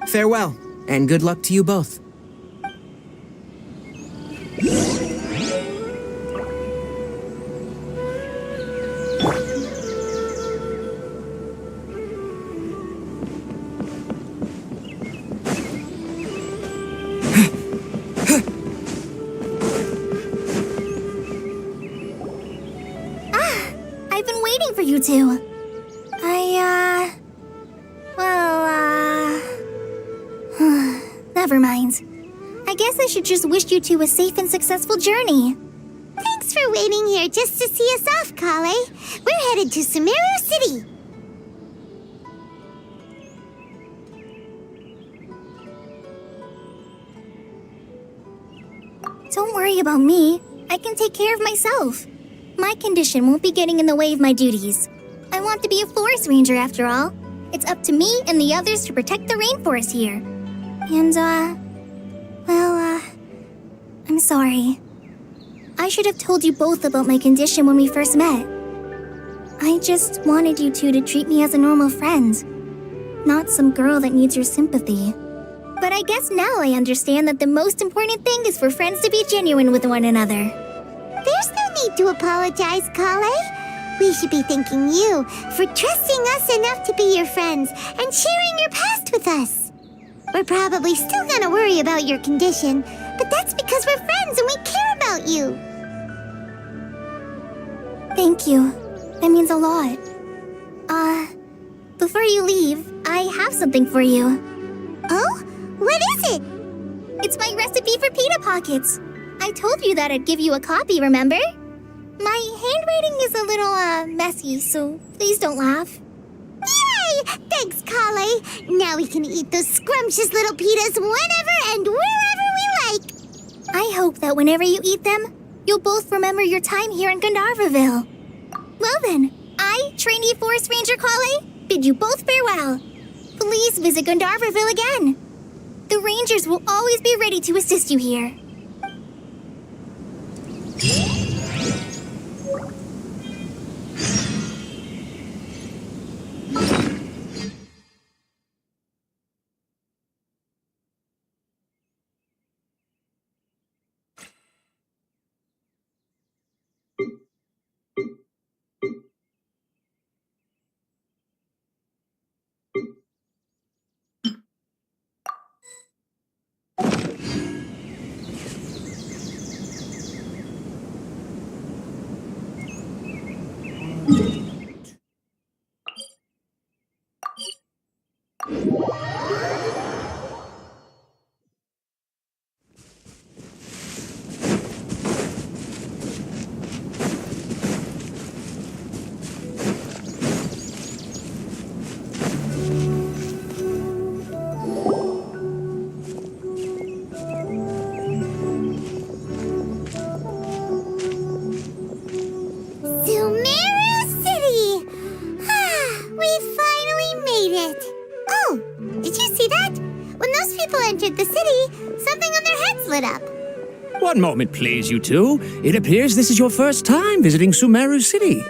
Farewell, and good luck to you both. I've been waiting for you two. Never mind. I guess I should just wish you two a safe and successful journey. Thanks for waiting here just to see us off, Kale. We're headed to Sumeru City. Don't worry about me. I can take care of myself. My condition won't be getting in the way of my duties. I want to be a forest ranger after all. It's up to me and the others to protect the rainforest here. And, I'm sorry. I should have told you both about my condition when we first met. I just wanted you two to treat me as a normal friend, not some girl that needs your sympathy. But I guess now I understand that the most important thing is for friends to be genuine with one another. There's no need to apologize, Kale. We should be thanking you for trusting us enough to be your friends and sharing your past with us. We're probably still gonna worry about your condition, but that's because we're friends and we care about you. Thank you. That means a lot. Before you leave, I have something for you. Oh? What is it? It's my recipe for pita pockets. I told you that I'd give you a copy, remember? My handwriting is a little, messy, so please don't laugh. Yay! Thanks, Kale. Now we can eat those scrumptious little pitas whenever and wherever we like. I hope that whenever you eat them, you'll both remember your time here in Gandharvaville. Well then, I, trainee forest ranger Kale, bid you both farewell. Please visit Gandharvaville again. The rangers will always be ready to assist you here. entered the city, something on their heads lit up. One moment, please, you two. It appears this is your first time visiting Sumeru City.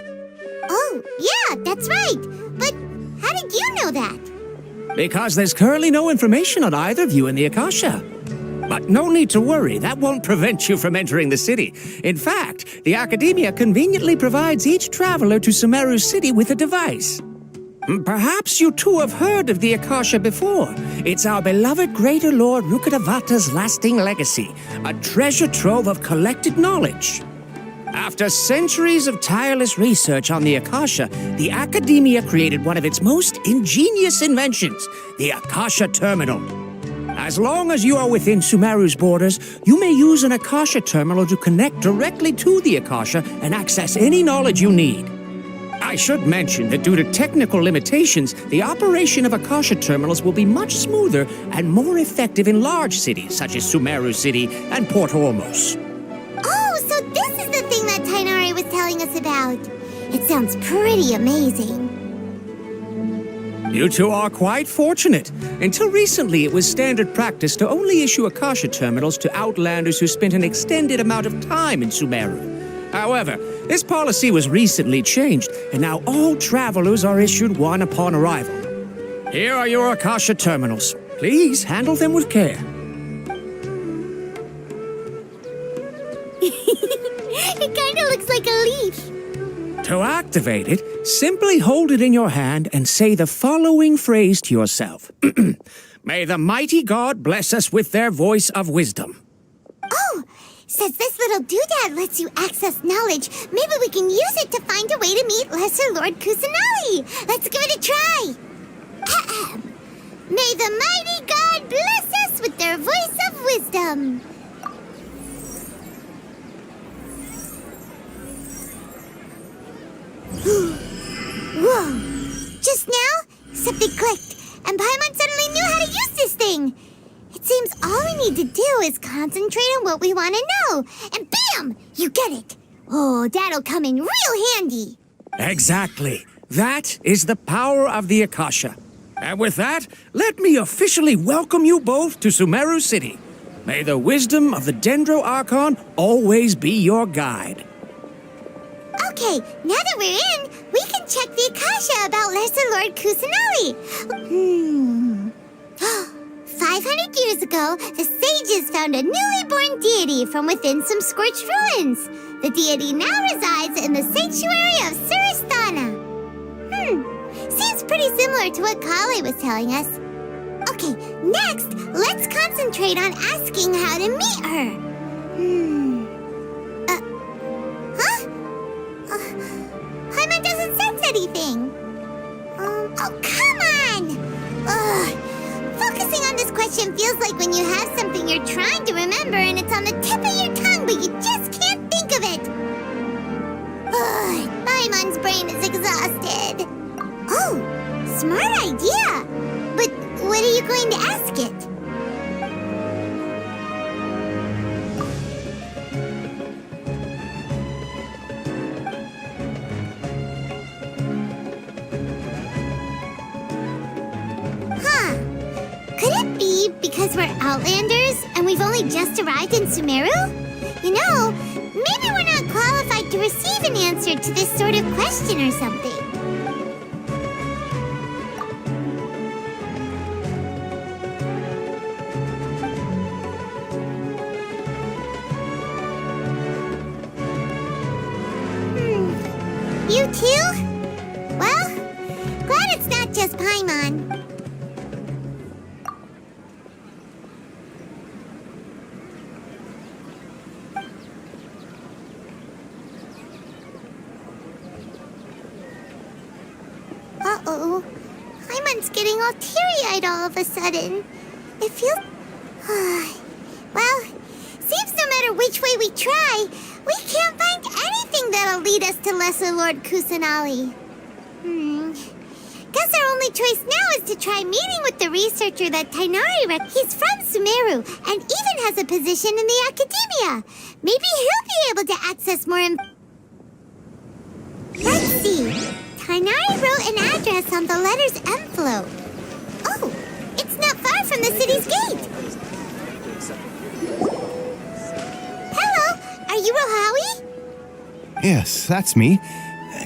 that's right. But how did you know that? Because there's currently no information on either of you in the Akasha. But no need to worry, that won't prevent you from entering the city. In fact, the Academia conveniently provides each traveler to Sumeru City with a device. Perhaps you too have heard of the Akasha before. It's our beloved Greater Lord Rukkhadevata's lasting legacy, a treasure trove of collected knowledge. After centuries of tireless research on the Akasha, the Academia created one of its most ingenious inventions, the Akasha Terminal. As long as you are within Sumeru's borders, you may use an Akasha Terminal to connect directly to the Akasha and access any knowledge you need. I should mention that due to technical limitations, the operation of Akasha Terminals will be much smoother and more effective in large cities such as Sumeru City and Port Ormos. Oh, so this is the thing that Tainari was telling us about. It sounds pretty amazing. You two are quite fortunate. Until recently, it was standard practice to only issue Akasha Terminals to outlanders who spent an extended amount of time in Sumeru. However, this policy was recently changed, and now all travelers are issued one upon arrival. Here are your Akasha Terminals. Please handle them with care. It kinda looks like a leaf. To activate it, simply hold it in your hand and say the following phrase to yourself. May the mighty God bless us with their voice of wisdom. Oh, since this little doodad lets you access knowledge, maybe we can use it to find a way to meet Lesser Lord Kusanali. Let's give it a try. Ahem. May the mighty God bless us with their voice of wisdom. Whoa! Just now, something clicked, and Paimon suddenly knew how to use this thing. It seems all we need to do is concentrate on what we want to know, and bam! You get it. Oh, that'll come in real handy. Exactly. That is the power of the Akasha. And with that, let me officially welcome you both to Sumeru City. May the wisdom of the Dendro Archon always be your guide. Okay, now that we're in, we can check the Akasha about Lesser Lord Kusanali. 500 years ago, the sages found a newly born deity from within some scorched ruins. The deity now resides in the sanctuary of Suristana. Seems pretty similar to what Kale was telling us. Okay, next, let's concentrate on asking how to meet her. Paimon doesn't sense anything. Oh, come on! Ugh. Focusing on this question feels like when you have something you're trying to remember and it's on the tip of your tongue, but you just can't think of it. Ugh, Paimon's brain is exhausted. Oh, smart idea. But what are you going to ask it? Could it be because we're Outlanders and we've only just arrived in Sumeru? You know, maybe we're not qualified to receive an answer to this sort of question or something. You too? Well, glad it's not just Paimon. Uh-oh. Paimon's getting all teary-eyed all of a sudden. It feels... Well, seems no matter which way we try, we can't find anything that'll lead us to Lesser Lord Kusanali. Guess our only choice now is to try meeting with the researcher that Tainari He's from Sumeru and even has a position in the Academia. Maybe he'll be able to access more Let's see. Tainari wrote an address on the letter's envelope. Oh, it's not far from the city's gate. Hello, are you Rohawi? Yes, that's me.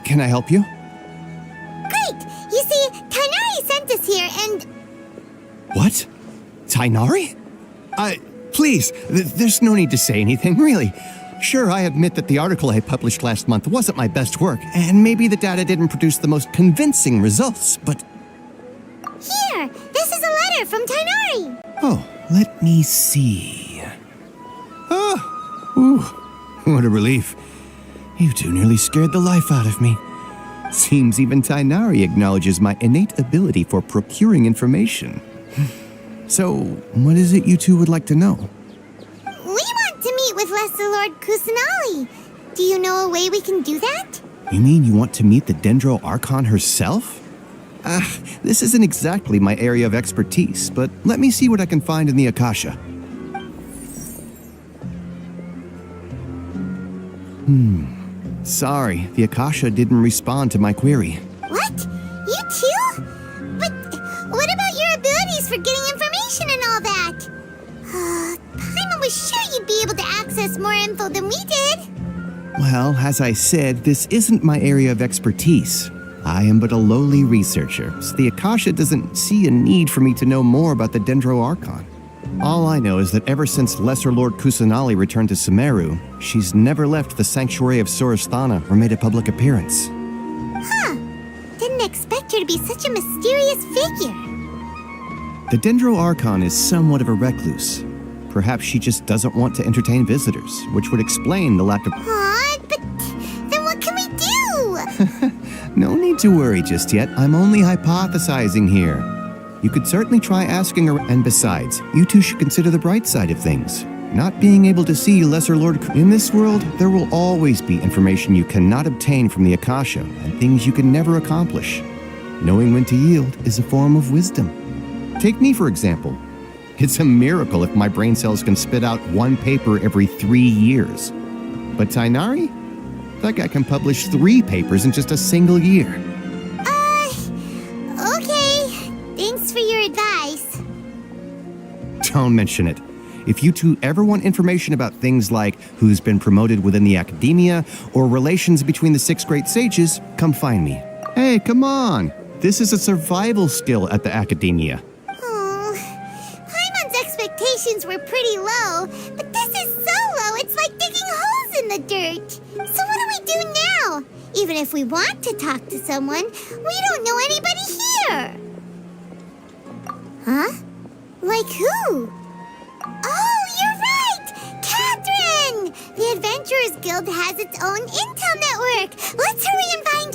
Can I help you? Great! Tainari? Please, there's no need to say anything, really. Sure, I admit that the article I published last month wasn't my best work, and maybe the data didn't produce the most convincing results, but... Here, this is a letter from Tainari. Oh, let me see. Oh, ooh, what a relief. You two nearly scared the life out of me. Seems even Tainari acknowledges my innate ability for procuring information. So, what is it you two would like to know? We want to meet with Lesser Lord Kusanali. Do you know a way we can do that? You mean you want to meet the Dendro Archon herself? This isn't exactly my area of expertise, but let me see what I can find in the Akasha. Sorry, the Akasha didn't respond to my query. What? You too? But what about your abilities for getting information and all that? Paimon was sure you'd be able to access more info than we did. Well, as I said, this isn't my area of expertise. I am but a lowly researcher, so the Akasha doesn't see a need for me to know more about the Dendro Archon. All I know is that ever since Lesser Lord Kusanali returned to Sumeru, she's never left the Sanctuary of Sorasthana or made a public appearance. Didn't expect her to be such a mysterious figure. The Dendro Archon is somewhat of a recluse. Perhaps she just doesn't want to entertain visitors, which would explain the lack of... But then what can we do? No need to worry just yet. I'm only hypothesizing here. You could certainly try asking her, and besides, you two should consider the bright side of things. Not being able to see Lesser Lord... In this world, there will always be information you cannot obtain from the Akasha, and things you can never accomplish. Knowing when to yield is a form of wisdom. Take me, for example. It's a miracle if my brain cells can spit out one paper every 3 years. But Tainari? That guy can publish 3 papers in just a single year. Okay. Thanks for your advice. Don't mention it. If you two ever want information about things like who's been promoted within the academia or relations between the 6 great sages, come find me. Hey, come on. This is a survival skill at the academia. Paimon's expectations were pretty low, but this is so low it's like digging holes in the dirt. So what do we do now? Even if we want to talk to someone, we don't know anybody here. Huh? Like who? Oh, you're right! Catherine! The Adventurers Guild has its own intel network. Let's hurry and find...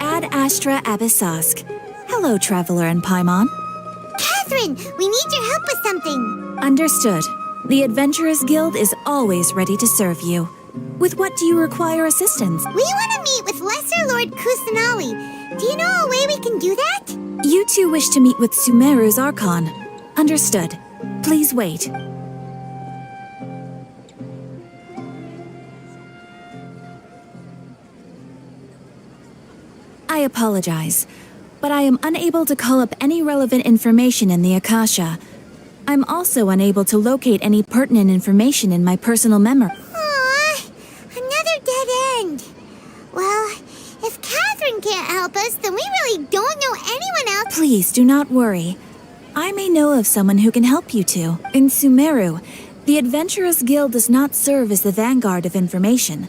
Ad Astra Abyssosk. Hello, Traveler and Paimon. Catherine, we need your help with something. Understood. The Adventurers Guild is always ready to serve you. With what do you require assistance? We want to meet with Lesser Lord Kusanali. Do you know a way we can do that? You two wish to meet with Sumeru's Archon. Understood. Please wait. I apologize, but I am unable to call up any relevant information in the Akasha. I'm also unable to locate any pertinent information in my personal memory. Aww, another dead end. Well, if Catherine can't help us, then we really don't know anyone else. Please do not worry. I may know of someone who can help you two. In Sumeru, the Adventurers Guild does not serve as the vanguard of information.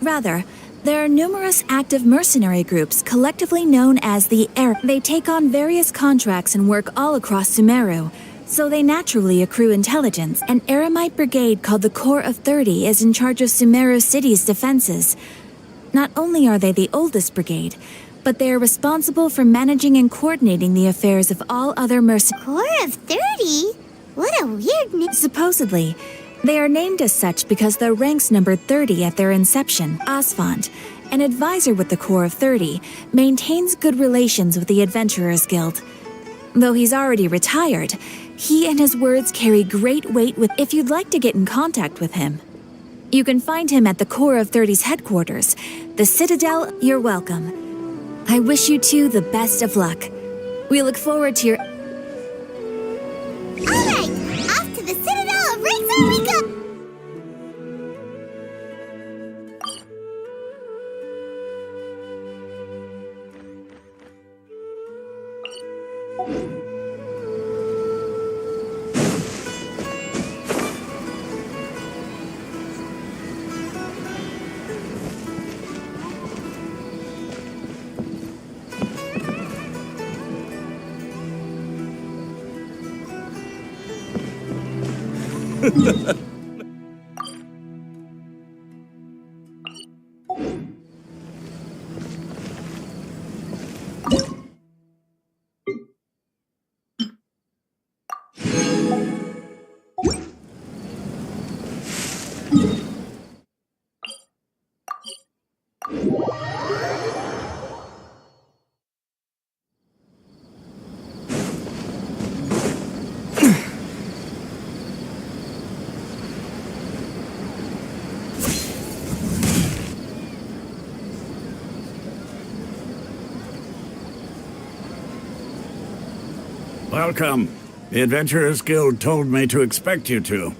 Rather, there are numerous active mercenary groups collectively known as the They take on various contracts and work all across Sumeru, so they naturally accrue intelligence. An Eremite brigade called the Corps of 30 is in charge of Sumeru City's defenses. Not only are they the oldest brigade, but they are responsible for managing and coordinating the affairs of all other mercenaries. Corps of 30? What a weird name. Supposedly, they are named as such because their ranks numbered 30 at their inception. Asfand, an advisor with the Corps of 30, maintains good relations with the Adventurers Guild. Though he's already retired, he and his words carry great weight with if you'd like to get in contact with him. You can find him at the Core of 30's headquarters. The Citadel, you're welcome. I wish you two the best of luck. We look forward to your... Alright, off to the Citadel of Razor we go! Welcome. The Adventurers Guild told me to expect you two.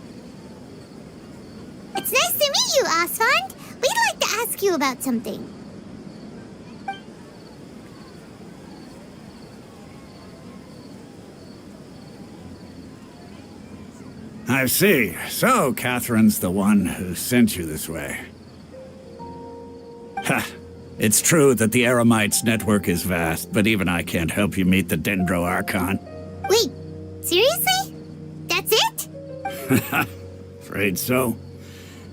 It's nice to meet you, Osfond. We'd like to ask you about something. I see. So, Catherine's the one who sent you this way. Ha! It's true that the Eremites network is vast, but even I can't help you meet the Dendro Archon. Wait, seriously? That's it? Afraid so.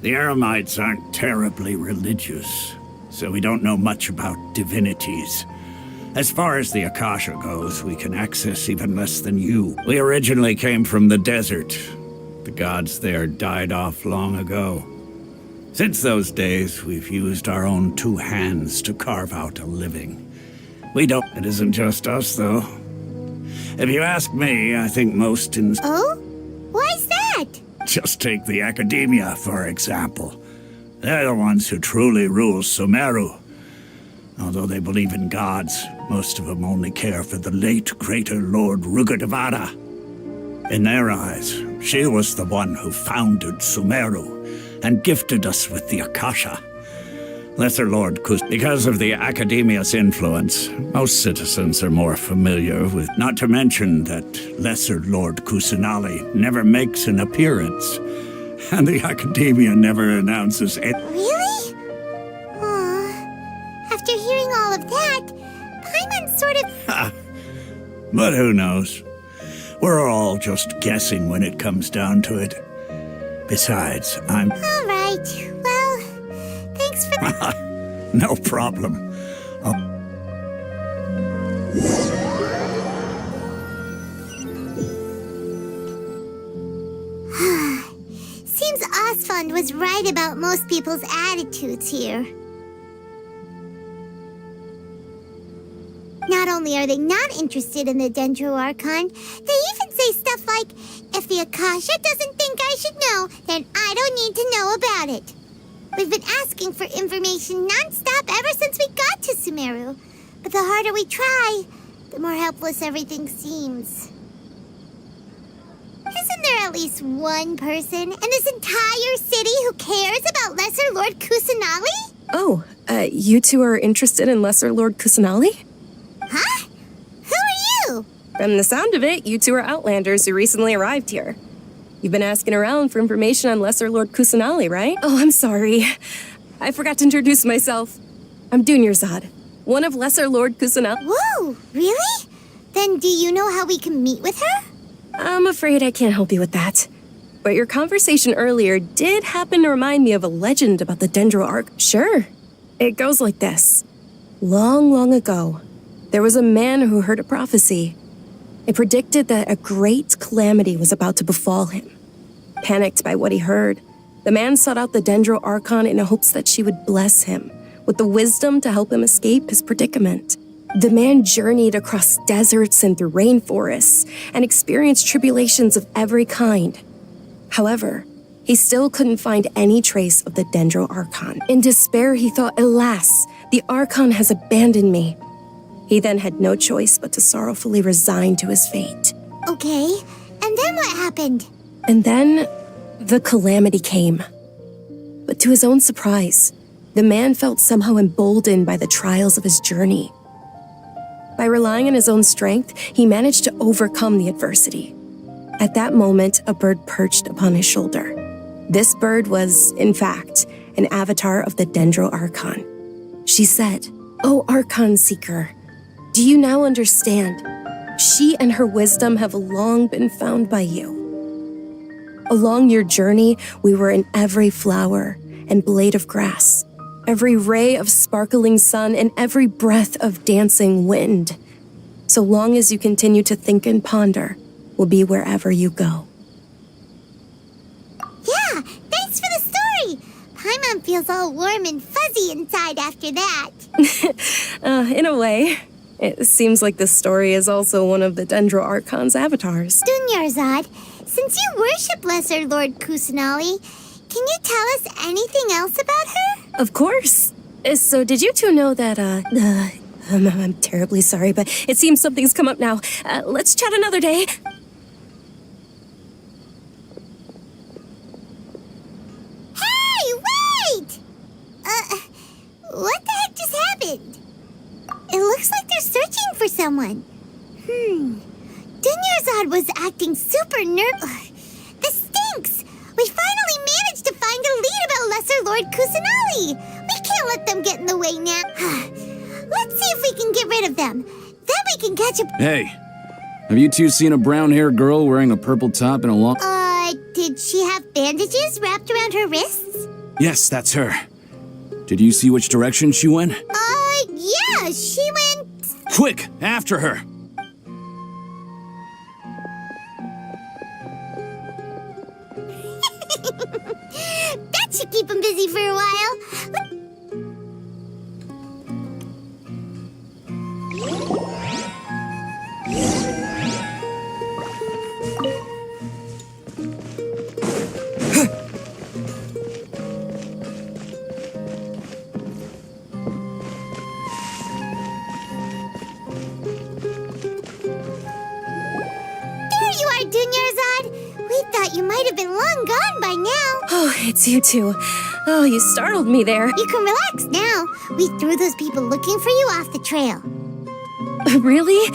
The Eremites aren't terribly religious, so we don't know much about divinities. As far as the Akasha goes, we can access even less than you. We originally came from the desert. The gods there died off long ago. Since those days, we've used our own two hands to carve out a living. We don't... It isn't just us, though. If you ask me, I think most in... Oh? Why's that? Just take the Academia, for example. They're the ones who truly rule Sumeru. Although they believe in gods, most of them only care for the late Greater Lord Rugurdevada. In their eyes, she was the one who founded Sumeru and gifted us with the Akasha. Lesser Lord because of the Academia's influence, most citizens are more familiar with, not to mention that Lesser Lord Kusanali never makes an appearance, and the Academia never announces it. Really? Aw. After hearing all of that, Paimon's sort of... But who knows? We're all just guessing when it comes down to it. Besides, I'm... All right. Well, thanks for... No problem. Seems Osfond was right about most people's attitudes here. Not only are they not interested in the Dendro Archon, they even say stuff like, if the Akasha doesn't think I should know, then I don't need to know about it. We've been asking for information non-stop ever since we got to Sumeru. But the harder we try, the more helpless everything seems. Isn't there at least one person in this entire city who cares about Lesser Lord Kusanali? Oh, you two are interested in Lesser Lord Kusanali? Huh? Who are you? From the sound of it, you two are Outlanders who recently arrived here. You've been asking around for information on Lesser Lord Kusanali, right? Oh, I'm sorry. I forgot to introduce myself. I'm Dunyarzad, one of Lesser Lord Kusanali. Whoa, really? Then do you know how we can meet with her? I'm afraid I can't help you with that. But your conversation earlier did happen to remind me of a legend about the Dendro Arc. Sure. It goes like this. Long, long ago, there was a man who heard a prophecy. It predicted that a great calamity was about to befall him. Panicked by what he heard, the man sought out the Dendro Archon in hopes that she would bless him with the wisdom to help him escape his predicament. The man journeyed across deserts and through rainforests and experienced tribulations of every kind. However, He still couldn't find any trace of the Dendro Archon. In despair, he thought, alas, the Archon has abandoned me. He then had no choice but to sorrowfully resign to his fate. Okay, and then what happened? And then, the calamity came. But to his own surprise, the man felt somehow emboldened by the trials of his journey. By relying on his own strength, he managed to overcome the adversity. At that moment, a bird perched upon his shoulder. This bird was, in fact, an avatar of the Dendro Archon. She said, "O Archon Seeker, do you now understand? She and her wisdom have long been found by you. Along your journey, we were in every flower and blade of grass, every ray of sparkling sun, and every breath of dancing wind. So long as you continue to think and ponder, we'll be wherever you go." Yeah, thanks for the story. Paimon feels all warm and fuzzy inside after that. In a way. It seems like this story is also one of the Dendro Archon's avatars. Dunyarzad, since you worship Lesser Lord Kusanali, can you tell us anything else about her? Of course. So did you two know that, I'm terribly sorry, but it seems something's come up now. Let's chat another day. Hey, wait! What the heck just happened? It looks like they're searching for someone. Dunyarzad was acting super nervous. This stinks! We finally managed to find a lead about Lesser Lord Kusanali. We can't let them get in the way now. Let's see if we can get rid of them. Then we can catch up. Hey, have you two seen a brown-haired girl wearing a purple top and a long... Did she have bandages wrapped around her wrists? Yes, that's her. Did you see which direction she went? Yeah, she went... Quick, after her! That should keep him busy for a while. Dunyarzad, we thought you might have been long gone by now. Oh, it's you two. Oh, you startled me there. You can relax now. We threw those people looking for you off the trail. Really?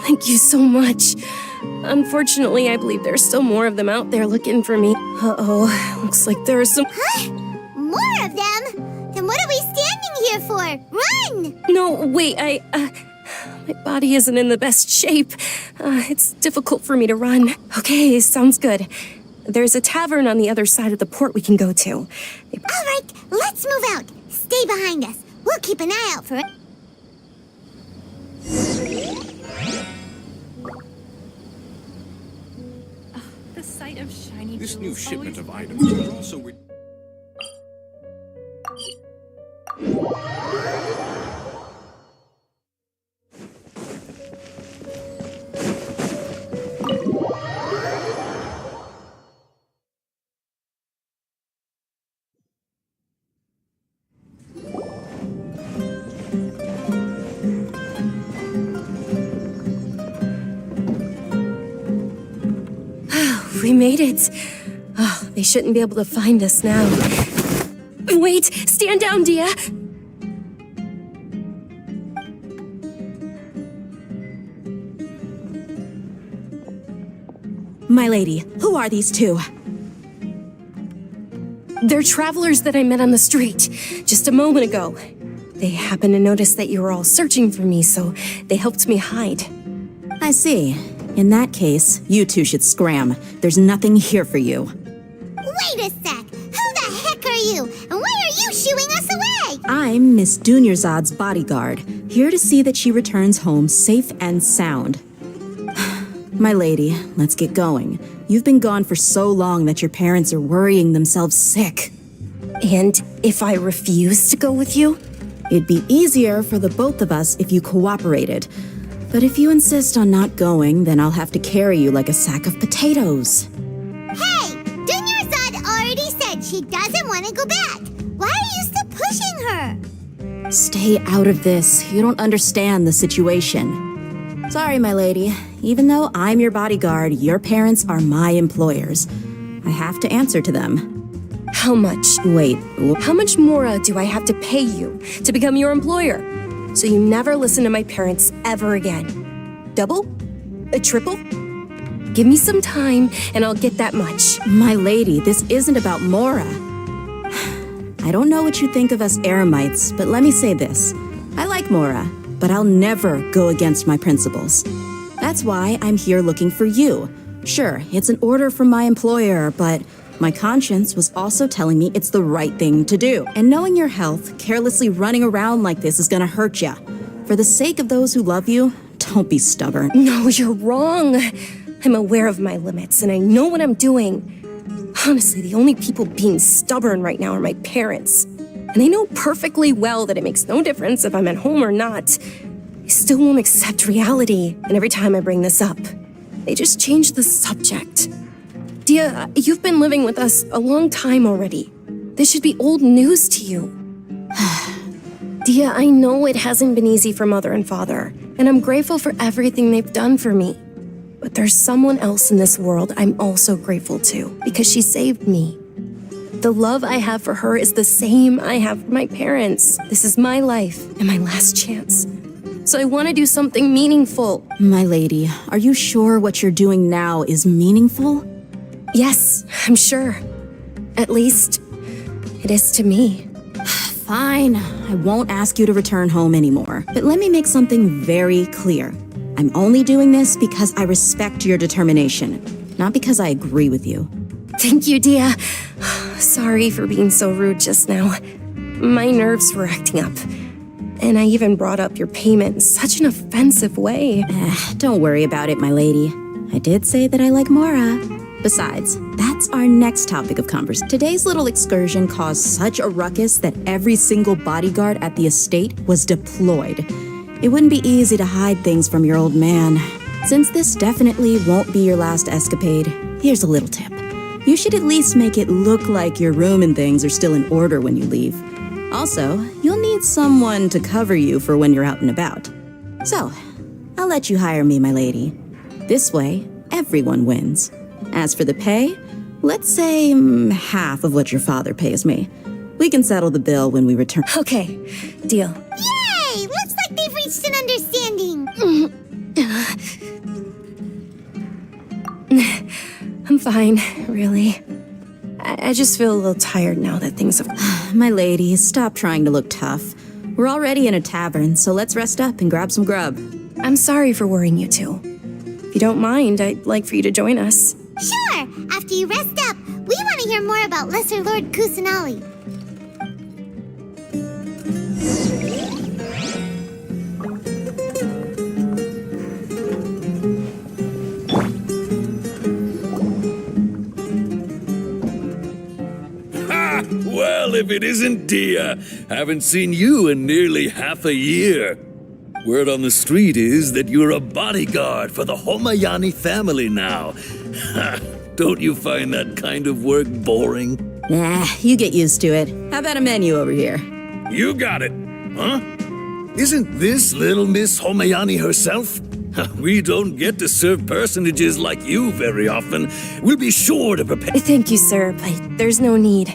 Thank you so much. Unfortunately, I believe there's still more of them out there looking for me. Uh-oh, looks like there's some... Huh? More of them? Then what are we standing here for? Run! No, wait, my body isn't in the best shape. It's difficult for me to run. Okay, sounds good. There's a tavern on the other side of the port we can go to. All right, let's move out. Stay behind us. We'll keep an eye out for it. The sight of shiny This new jewels shipment of always items will also... We made it. Oh, they shouldn't be able to find us now. Wait, stand down, Dia. My lady, who are these two? They're travelers that I met on the street just a moment ago. They happened to notice that you were all searching for me, so they helped me hide. I see. In that case, you two should scram. There's nothing here for you. Wait a sec! Who the heck are you? And why are you shooing us away? I'm Miss Dunyarzad's bodyguard, here to see that she returns home safe and sound. My lady, let's get going. You've been gone for so long that your parents are worrying themselves sick. And if I refuse to go with you? It'd be easier for the both of us if you cooperated. But if you insist on not going, then I'll have to carry you like a sack of potatoes. Hey! Dunyarzad, are want to go back. Why are you still pushing her? Stay out of this. You don't understand the situation. Sorry, my lady. Even though I'm your bodyguard, your parents are my employers. I have to answer to them. How much? Wait, How much more do I have to pay you to become your employer? So you never listen to my parents ever again. Double? A triple? Give me some time and I'll get that much. my lady, this isn't about Mora. I don't know what you think of us Eremites, but let me say this. I like Mora, but I'll never go against my principles. That's why I'm here looking for you. Sure, it's an order from my employer, but my conscience was also telling me it's the right thing to do. And knowing your health, carelessly running around like this is gonna hurt ya. For the sake of those who love you, don't be stubborn. No, you're wrong. I'm aware of my limits and I know what I'm doing. Honestly, the only people being stubborn right now are my parents. And they know perfectly well that it makes no difference if I'm at home or not. They still won't accept reality, and every time I bring this up, they just change the subject. Dia, you've been living with us a long time already. This should be old news to you. Dia, I know it hasn't been easy for Mother and Father, and I'm grateful for everything they've done for me. But there's someone else in this world I'm also grateful to, because she saved me. The love I have for her is the same I have for my parents. This is my life and my last chance. So I want to do something meaningful. My lady, are you sure what you're doing now is meaningful? Yes, I'm sure. At least, it is to me. Fine, I won't ask you to return home anymore. But let me make something very clear. I'm only doing this because I respect your determination, not because I agree with you. Thank you, Dia. Sorry for being so rude just now. My nerves were acting up. And I even brought up your payment in such an offensive way. Don't worry about it, my lady. I did say that I like Mora. Besides, that's our next topic of conversation. Today's little excursion caused such a ruckus that every single bodyguard at the estate was deployed. It wouldn't be easy to hide things from your old man. Since this definitely won't be your last escapade, here's a little tip. You should at least make it look like your room and things are still in order when you leave. Also, you'll need someone to cover you for when you're out and about. So, I'll let you hire me, my lady. This way, everyone wins. As for the pay, let's say half of what your father pays me. We can settle the bill when we return. Okay, deal. Yay! Looks like they've reached an understanding. I'm fine, really. I just feel a little tired now that things have... My lady, stop trying to look tough. We're already in a tavern, so let's rest up and grab some grub. I'm sorry for worrying you two. If you don't mind, I'd like for you to join us. Sure! After you rest up, we want to hear more about Lesser Lord Kusanali. Well, if it isn't Dia, haven't seen you in nearly half a year. Word on the street is that you're a bodyguard for the Homayani family now. Don't you find that kind of work boring? Nah, you get used to it. How about a menu over here? You got it, huh? Isn't this little Miss Homayani herself? We don't get to serve personages like you very often. We'll be sure to prepare. Thank you, sir, but there's no need.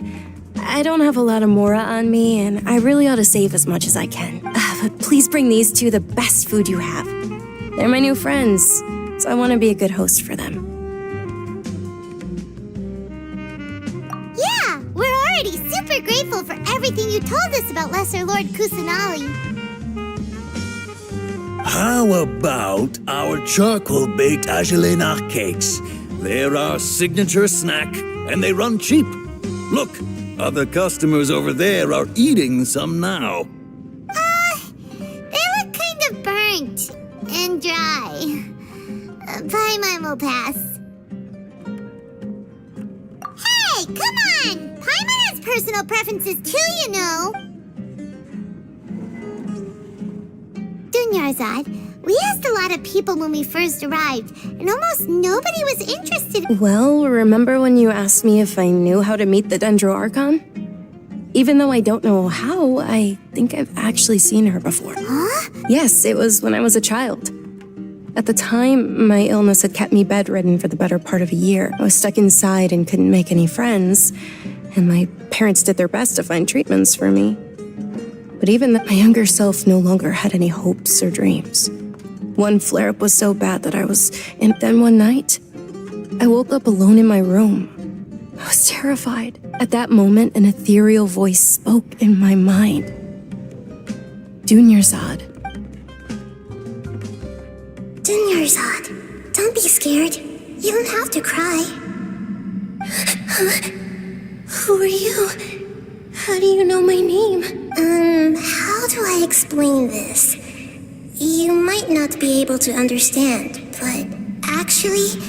I don't have a lot of Mora on me, and I really ought to save as much as I can. But please bring these two the best food you have. They're my new friends, so I want to be a good host for them. Yeah, we're already super grateful for everything you told us about Lesser Lord Kusanali. How about our charcoal-baked Agelenach cakes? They're our signature snack, and they run cheap. Look, other customers over there are eating some now. They look kind of burnt and dry. Paimon will pass. Hey, come on! Paimon has personal preferences too, you know. Dunyarzad, we asked a lot of people when we first arrived, and almost nobody was interested. Well, remember when you asked me if I knew how to meet the Dendro Archon? Even though I don't know how, I think I've actually seen her before. Huh? Yes, it was when I was a child. At the time, my illness had kept me bedridden for the better part of a year. I was stuck inside and couldn't make any friends, and my parents did their best to find treatments for me. But even my younger self no longer had any hopes or dreams. One flare-up was so bad that I was in. Then one night, I woke up alone in my room. I was terrified. At that moment, an ethereal voice spoke in my mind. Dunyarzad. Dunyarzad, don't be scared. You don't have to cry. Who are you? How do you know my name? How do I explain this? You might not be able to understand, but actually,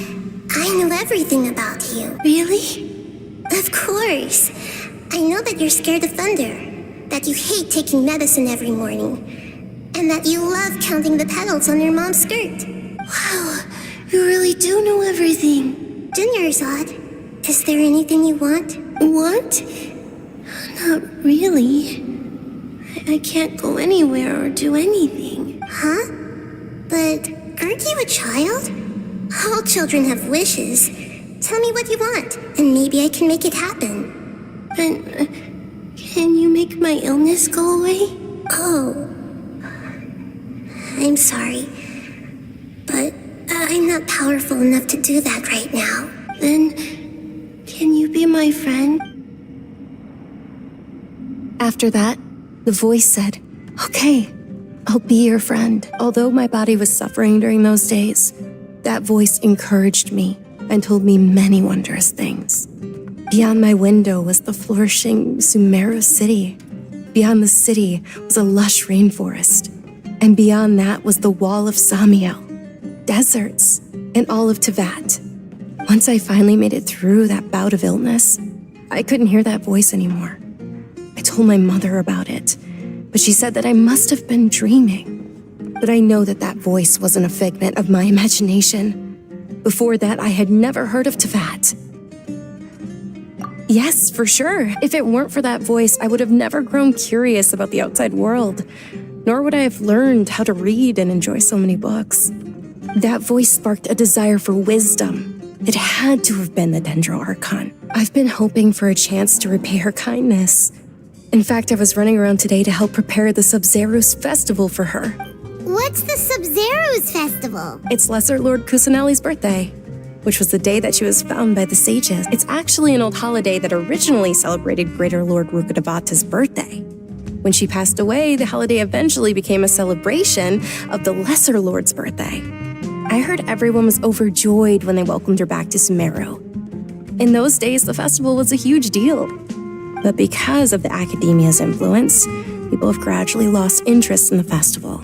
I know everything about you. Really? Of course. I know that you're scared of thunder, that you hate taking medicine every morning, and that you love counting the petals on your mom's skirt. Wow, you really do know everything. Dunyarzad, is there anything you want? Want? Not really. I can't go anywhere or do anything. Huh? But aren't you a child? All children have wishes. Tell me what you want, and maybe I can make it happen. But can you make my illness go away? Oh. I'm sorry. But I'm not powerful enough to do that right now. Then, can you be my friend? After that, the voice said, "Okay, I'll be your friend." Although my body was suffering during those days, that voice encouraged me and told me many wondrous things. Beyond my window was the flourishing Sumeru city. Beyond the city was a lush rainforest. And beyond that was the wall of Samiel, deserts, and all of Tevat. Once I finally made it through that bout of illness, I couldn't hear that voice anymore. I told my mother about it, but she said that I must have been dreaming. But I know that that voice wasn't a figment of my imagination. Before that, I had never heard of Tevat. Yes, for sure. If it weren't for that voice, I would have never grown curious about the outside world, nor would I have learned how to read and enjoy so many books. That voice sparked a desire for wisdom. It had to have been the Dendro Archon. I've been hoping for a chance to repay her kindness. In fact, I was running around today to help prepare the Sub-Zerus festival for her. What's the Sub-Zerus festival? It's Lesser Lord Kusanali's birthday, which was the day that she was found by the sages. It's actually an old holiday that originally celebrated Greater Lord Rukkhadevata's birthday. When she passed away, the holiday eventually became a celebration of the Lesser Lord's birthday. I heard everyone was overjoyed when they welcomed her back to Sumeru. In those days, the festival was a huge deal. But because of the Academia's influence, people have gradually lost interest in the festival.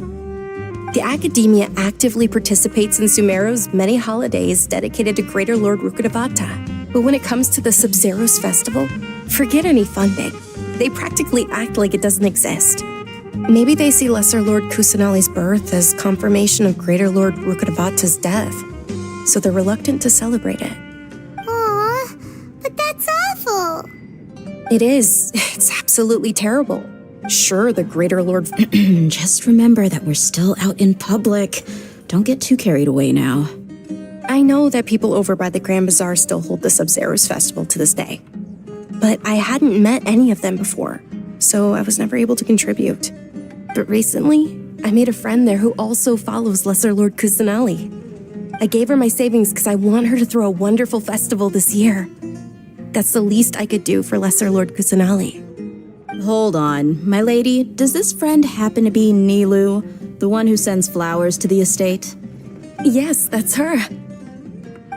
The Academia actively participates in Sumeru's many holidays dedicated to Greater Lord Rukkhadevata. But when it comes to the Sub-Zerus festival, forget any funding. They practically act like it doesn't exist. Maybe they see Lesser Lord Kusanali's birth as confirmation of Greater Lord Rukkhadevata's death, so they're reluctant to celebrate it. Aw, but that's awful. It is. It's absolutely terrible. Sure, the Greater Lord... Just remember that we're still out in public. Don't get too carried away now. I know that people over by the Grand Bazaar still hold the Sub-Zerus festival to this day. But I hadn't met any of them before, so I was never able to contribute. But recently, I made a friend there who also follows Lesser Lord Kusanali. I gave her my savings because I want her to throw a wonderful festival this year. That's the least I could do for Lesser Lord Kusanali. Hold on, my lady, does this friend happen to be Nilu, the one who sends flowers to the estate? Yes, that's her.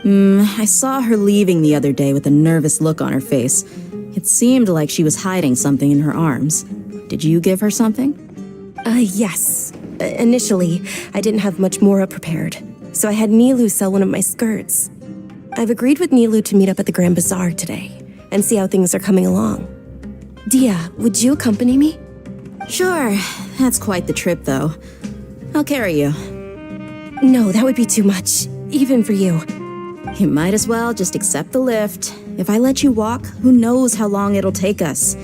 I saw her leaving the other day with a nervous look on her face. It seemed like she was hiding something in her arms. Did you give her something? Yes. Initially, I didn't have much more prepared, so I had Nilu sell one of my skirts. I've agreed with Nilu to meet up at the Grand Bazaar today and see how things are coming along. Dia, would you accompany me? Sure. That's quite the trip, though. I'll carry you. No, that would be too much, even for you. You might as well just accept the lift. If I let you walk, who knows how long it'll take us.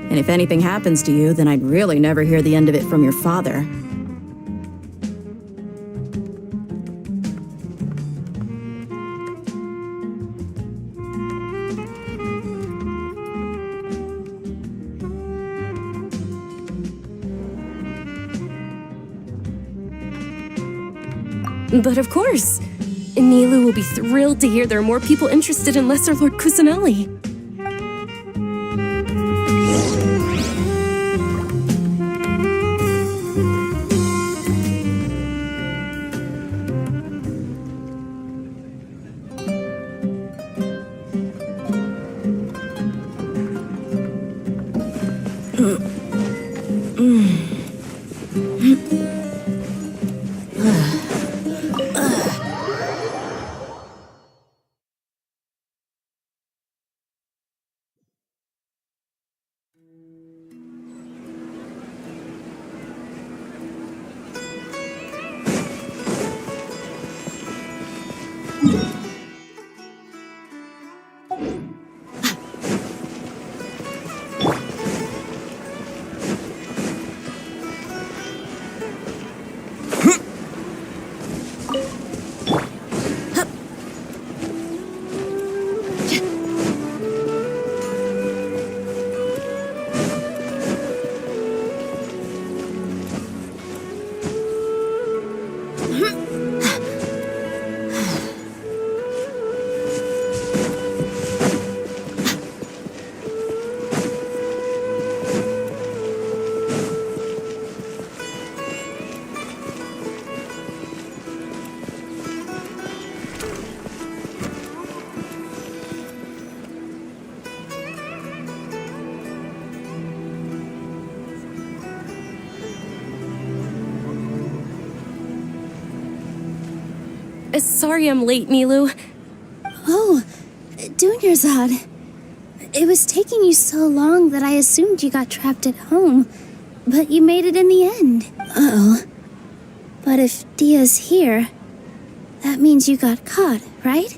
And if anything happens to you, then I'd really never hear the end of it from your father. But of course, Nilu will be thrilled to hear there are more people interested in Lesser Lord Kusanali. Sorry I'm late, Nilu. Oh, Dunyarzad. It was taking you so long that I assumed you got trapped at home, but you made it in the end. Uh-oh. But if Dia's here, that means you got caught, right?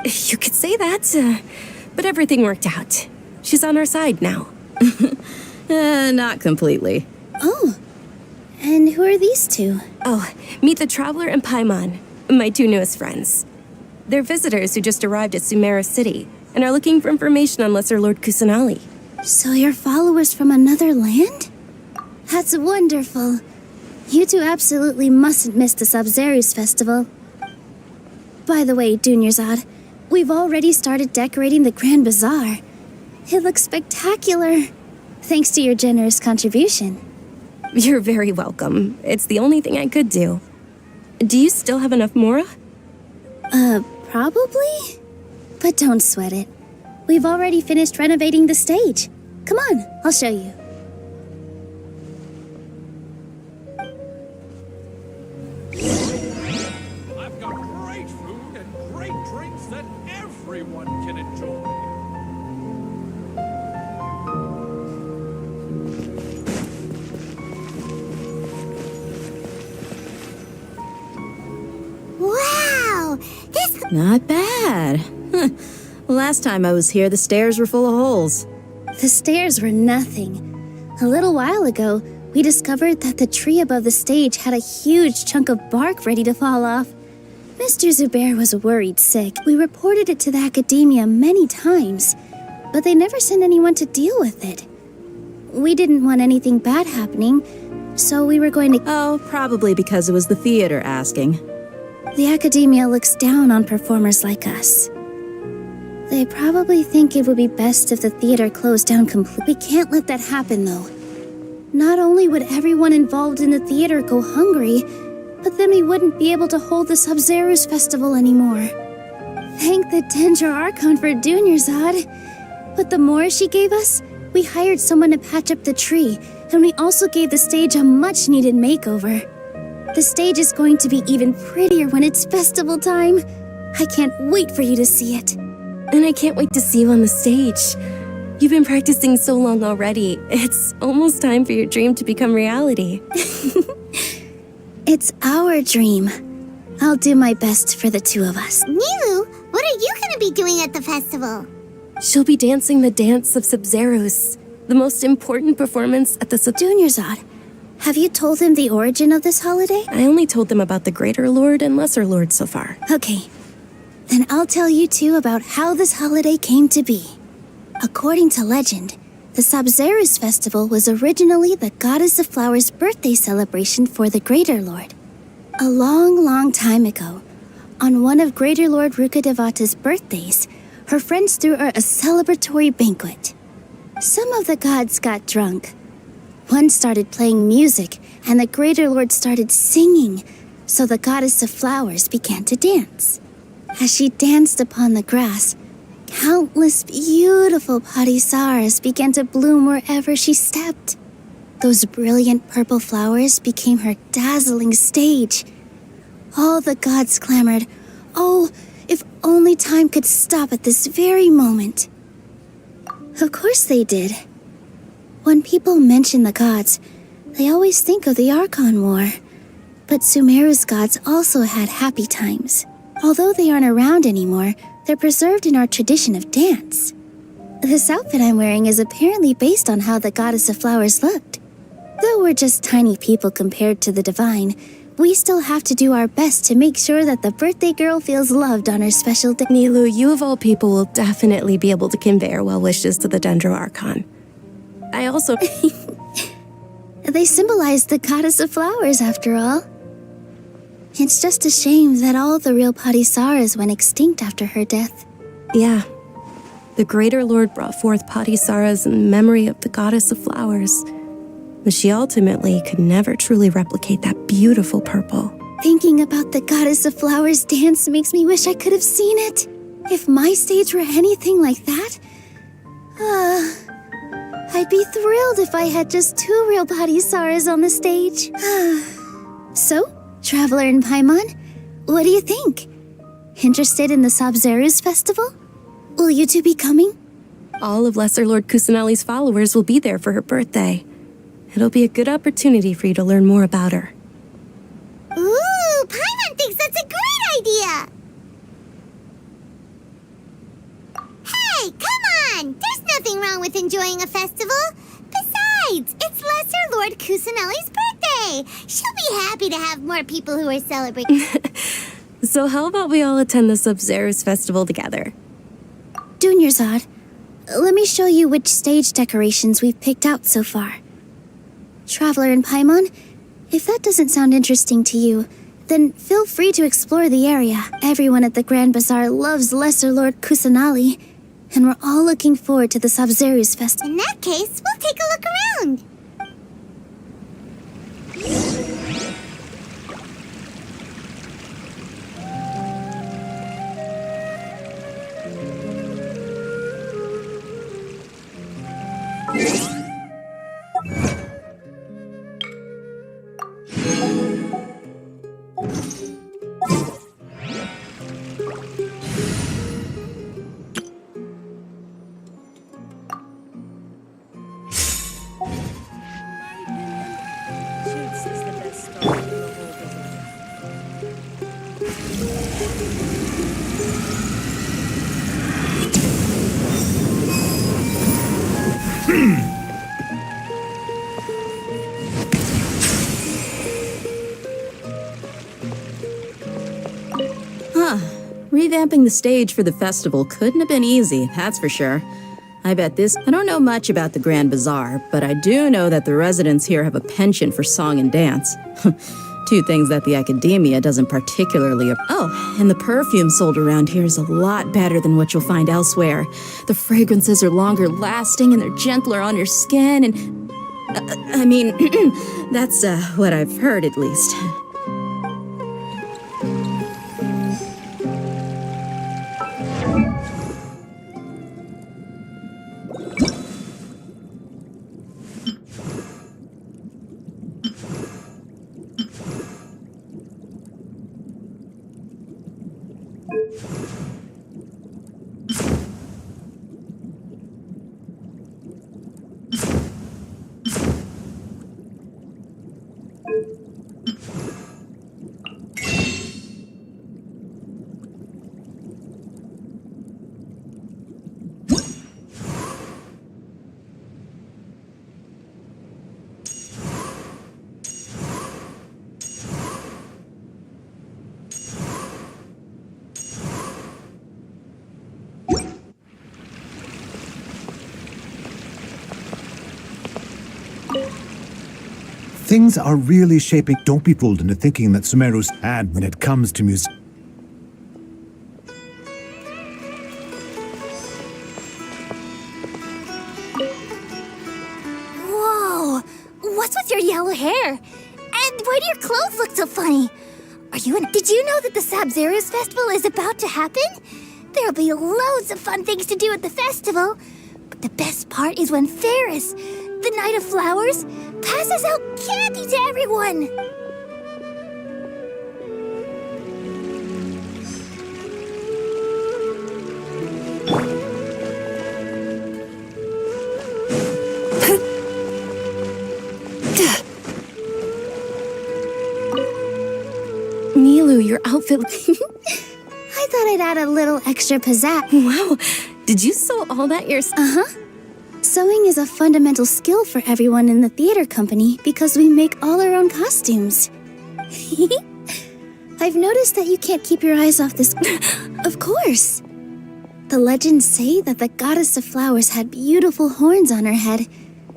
You could say that, but everything worked out. She's on our side now. Not completely. Oh, and who are these two? Oh, meet the Traveler and Paimon, my two newest friends. They're visitors who just arrived at Sumeru City and are looking for information on Lesser Lord Kusanali. So you're followers from another land? That's wonderful. You two absolutely mustn't miss the Sabzerus festival. By the way, Dunyarzad, we've already started decorating the Grand Bazaar. It looks spectacular, thanks to your generous contribution. You're very welcome. It's the only thing I could do. Do you still have enough Mora? Probably? But don't sweat it. We've already finished renovating the stage. Come on, I'll show you. I've got great food and great drinks that everyone can enjoy. Wow! Not bad. Huh. Last time I was here, the stairs were full of holes. The stairs were nothing. A little while ago, we discovered that the tree above the stage had a huge chunk of bark ready to fall off. Mr. Zubair was worried sick. We reported it to the academia many times, but they never sent anyone to deal with it. We didn't want anything bad happening, so we were going to... Oh, probably because it was the theater asking. The academia looks down on performers like us. They probably think it would be best if the theater closed down completely. We can't let that happen, though. Not only would everyone involved in the theater go hungry, but then we wouldn't be able to hold the Sabzerus festival anymore. Thank the Dendra Archon for Dunyarzad. But the more she gave us, we hired someone to patch up the tree, and we also gave the stage a much-needed makeover. The stage is going to be even prettier when it's festival time. I can't wait for you to see it. And I can't wait to see you on the stage. You've been practicing so long already. It's almost time for your dream to become reality. It's our dream. I'll do my best for the two of us. Nilu, what are you gonna be doing at the festival? She'll be dancing the dance of Sabzerus. The most important performance at the Junior Zod, have you told him the origin of this holiday? I only told them about the Greater Lord and Lesser Lord so far. Okay. Then I'll tell you too about how this holiday came to be. According to legend, the Sabzeruz festival was originally the Goddess of Flowers' birthday celebration for the Greater Lord. A long, long time ago, on one of Greater Lord Rukkhadevata's birthdays, her friends threw her a celebratory banquet. Some of the gods got drunk. One started playing music, and the Greater Lord started singing, so the Goddess of Flowers began to dance. As she danced upon the grass, countless beautiful parisaras began to bloom wherever she stepped. Those brilliant purple flowers became her dazzling stage. All the gods clamored, "Oh, if only time could stop at this very moment." Of course they did. When people mention the gods, they always think of the Archon War. But Sumeru's gods also had happy times. Although they aren't around anymore, they're preserved in our tradition of dance. This outfit I'm wearing is apparently based on how the Goddess of Flowers looked. Though we're just tiny people compared to the divine, we still have to do our best to make sure that the birthday girl feels loved on her special day. Nilu, you of all people will definitely be able to convey our well wishes to the Dendro Archon. I also... They symbolize the Goddess of Flowers, after all. It's just a shame that all the real Parisaras went extinct after her death. Yeah. The Greater Lord brought forth Parisaras in memory of the Goddess of Flowers. But she ultimately could never truly replicate that beautiful purple. Thinking about the Goddess of Flowers dance makes me wish I could have seen it. If my stage were anything like that, I'd be thrilled if I had just 2 real Parisaras on the stage. So, Traveler and Paimon, what do you think? Interested in the Sabzeruz festival? Will you two be coming? All of Lesser Lord Kusanali's followers will be there for her birthday. It'll be a good opportunity for you to learn more about her. Ooh, Paimon thinks that's a great idea! Hey, come on! There's nothing wrong with enjoying a festival. Besides, it's Lesser Lord Kusanali's birthday. She'll be happy to have more people who are celebrating. So how about we all attend the Sabzeruz festival together? Junior Zod, let me show you which stage decorations we've picked out so far. Traveler and Paimon, if that doesn't sound interesting to you, then feel free to explore the area. Everyone at the Grand Bazaar loves Lesser Lord Kusanali, and we're all looking forward to the Sabzeruz festival. In that case, we'll take a look around. Revamping the stage for the festival couldn't have been easy, that's for sure. I don't know much about the Grand Bazaar, but I do know that the residents here have a penchant for song and dance. 2 things that the academia doesn't particularly... Oh, and the perfume sold around here is a lot better than what you'll find elsewhere. The fragrances are longer lasting and they're gentler on your skin and... I mean, that's what I've heard at least. Things are really shaping. Don't be fooled into thinking that Sumeru's bad when it comes to music. Whoa! What's with your yellow hair? And why do your clothes look so funny? Did you know that the Sabzeruz festival is about to happen? There'll be loads of fun things to do at the festival. But the best part is when Ferris, the Knight of Flowers, passes out candy to everyone. Nilu, your outfit... I thought I'd add a little extra pizzazz. Wow, did you sew all that yourself? Uh-huh. Sewing is a fundamental skill for everyone in the theater company because we make all our own costumes. I've noticed that you can't keep your eyes off this. Of course. The legends say that the goddess of flowers had beautiful horns on her head,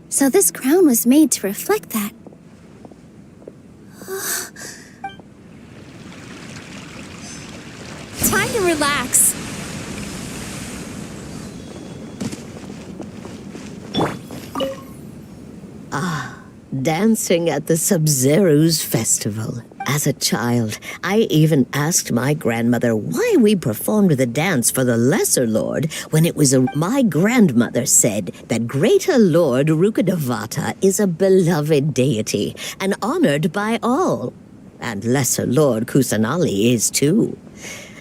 so this crown was made to reflect that. Time to relax. Dancing at the Sabzeruz festival. As a child, I even asked my grandmother why we performed the dance for the Lesser Lord when it was my grandmother said that Greater Lord Rukkhadevata is a beloved deity and honored by all. And Lesser Lord Kusanali is too.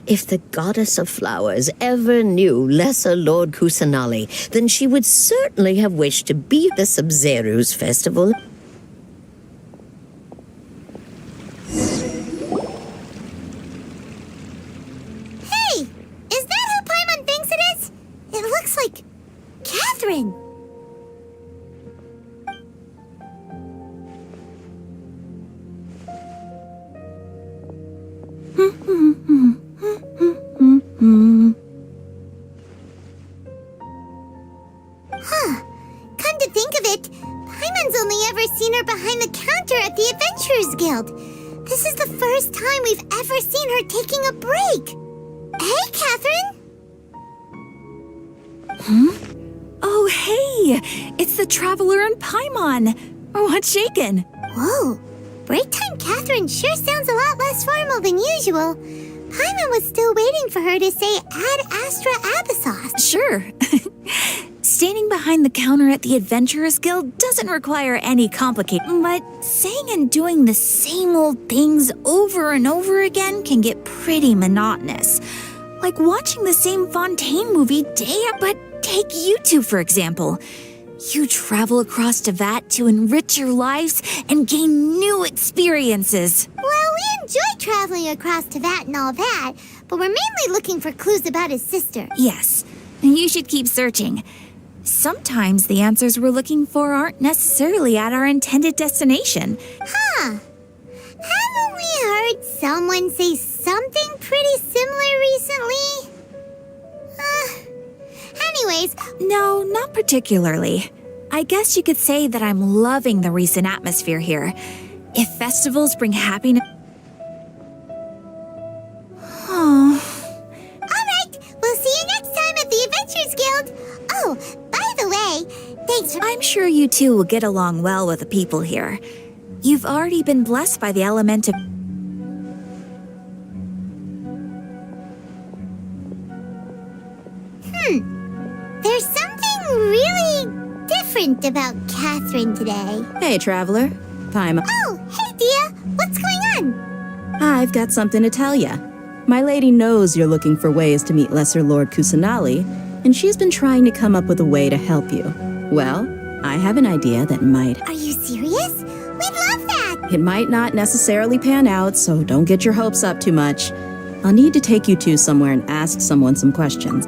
If the goddess of flowers ever knew Lesser Lord Kusanali, then she would certainly have wished to be at the Sabzeruz festival. Hey! Is that who Paimon thinks it is? It looks like Catherine. Come to think of it, Paimon's only ever seen her behind the counter at the Adventurers Guild. This is the first time we've ever seen her taking a break. Hey, Catherine! Oh, hey! It's the Traveler and Paimon. What's shaken? Whoa, break time Catherine sure sounds a lot less formal than usual. Paimon was still waiting for her to say Ad Astra Abyssos. Sure. Standing behind the counter at the Adventurers Guild doesn't require any complication, but saying and doing the same old things over and over again can get pretty monotonous. Like watching the same Fontaine movie but take you two, for example. You travel across Tevat to enrich your lives and gain new experiences. Well, we enjoy traveling across Tevat and all that, but we're mainly looking for clues about his sister. Yes, and you should keep searching. Sometimes the answers we're looking for aren't necessarily at our intended destination. Huh. Haven't we heard someone say something pretty similar recently? Anyways... No, not particularly. I guess you could say that I'm loving the recent atmosphere here. If festivals bring happiness... Oh. Alright, we'll see you next time at the Adventurers Guild. Oh, by the way, thanks for... I'm sure you two will get along well with the people here. You've already been blessed by the element of... There's something really different about Catherine today. Hey, Traveler. Paimon. Oh, hey, Dia. What's going on? I've got something to tell ya. My lady knows you're looking for ways to meet Lesser Lord Kusanali, and she's been trying to come up with a way to help you. Well, I have an idea that might... Are you serious? We'd love that! It might not necessarily pan out, so don't get your hopes up too much. I'll need to take you two somewhere and ask someone some questions.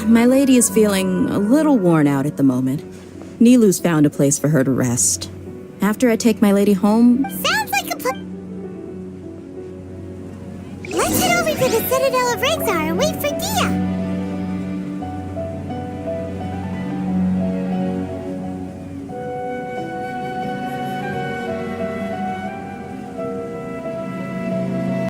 My lady is feeling a little worn out at the moment. Nilu's found a place for her to rest. After I take my lady home... Sounds like a Let's head over to the Citadel of Rexar and wait for Dia.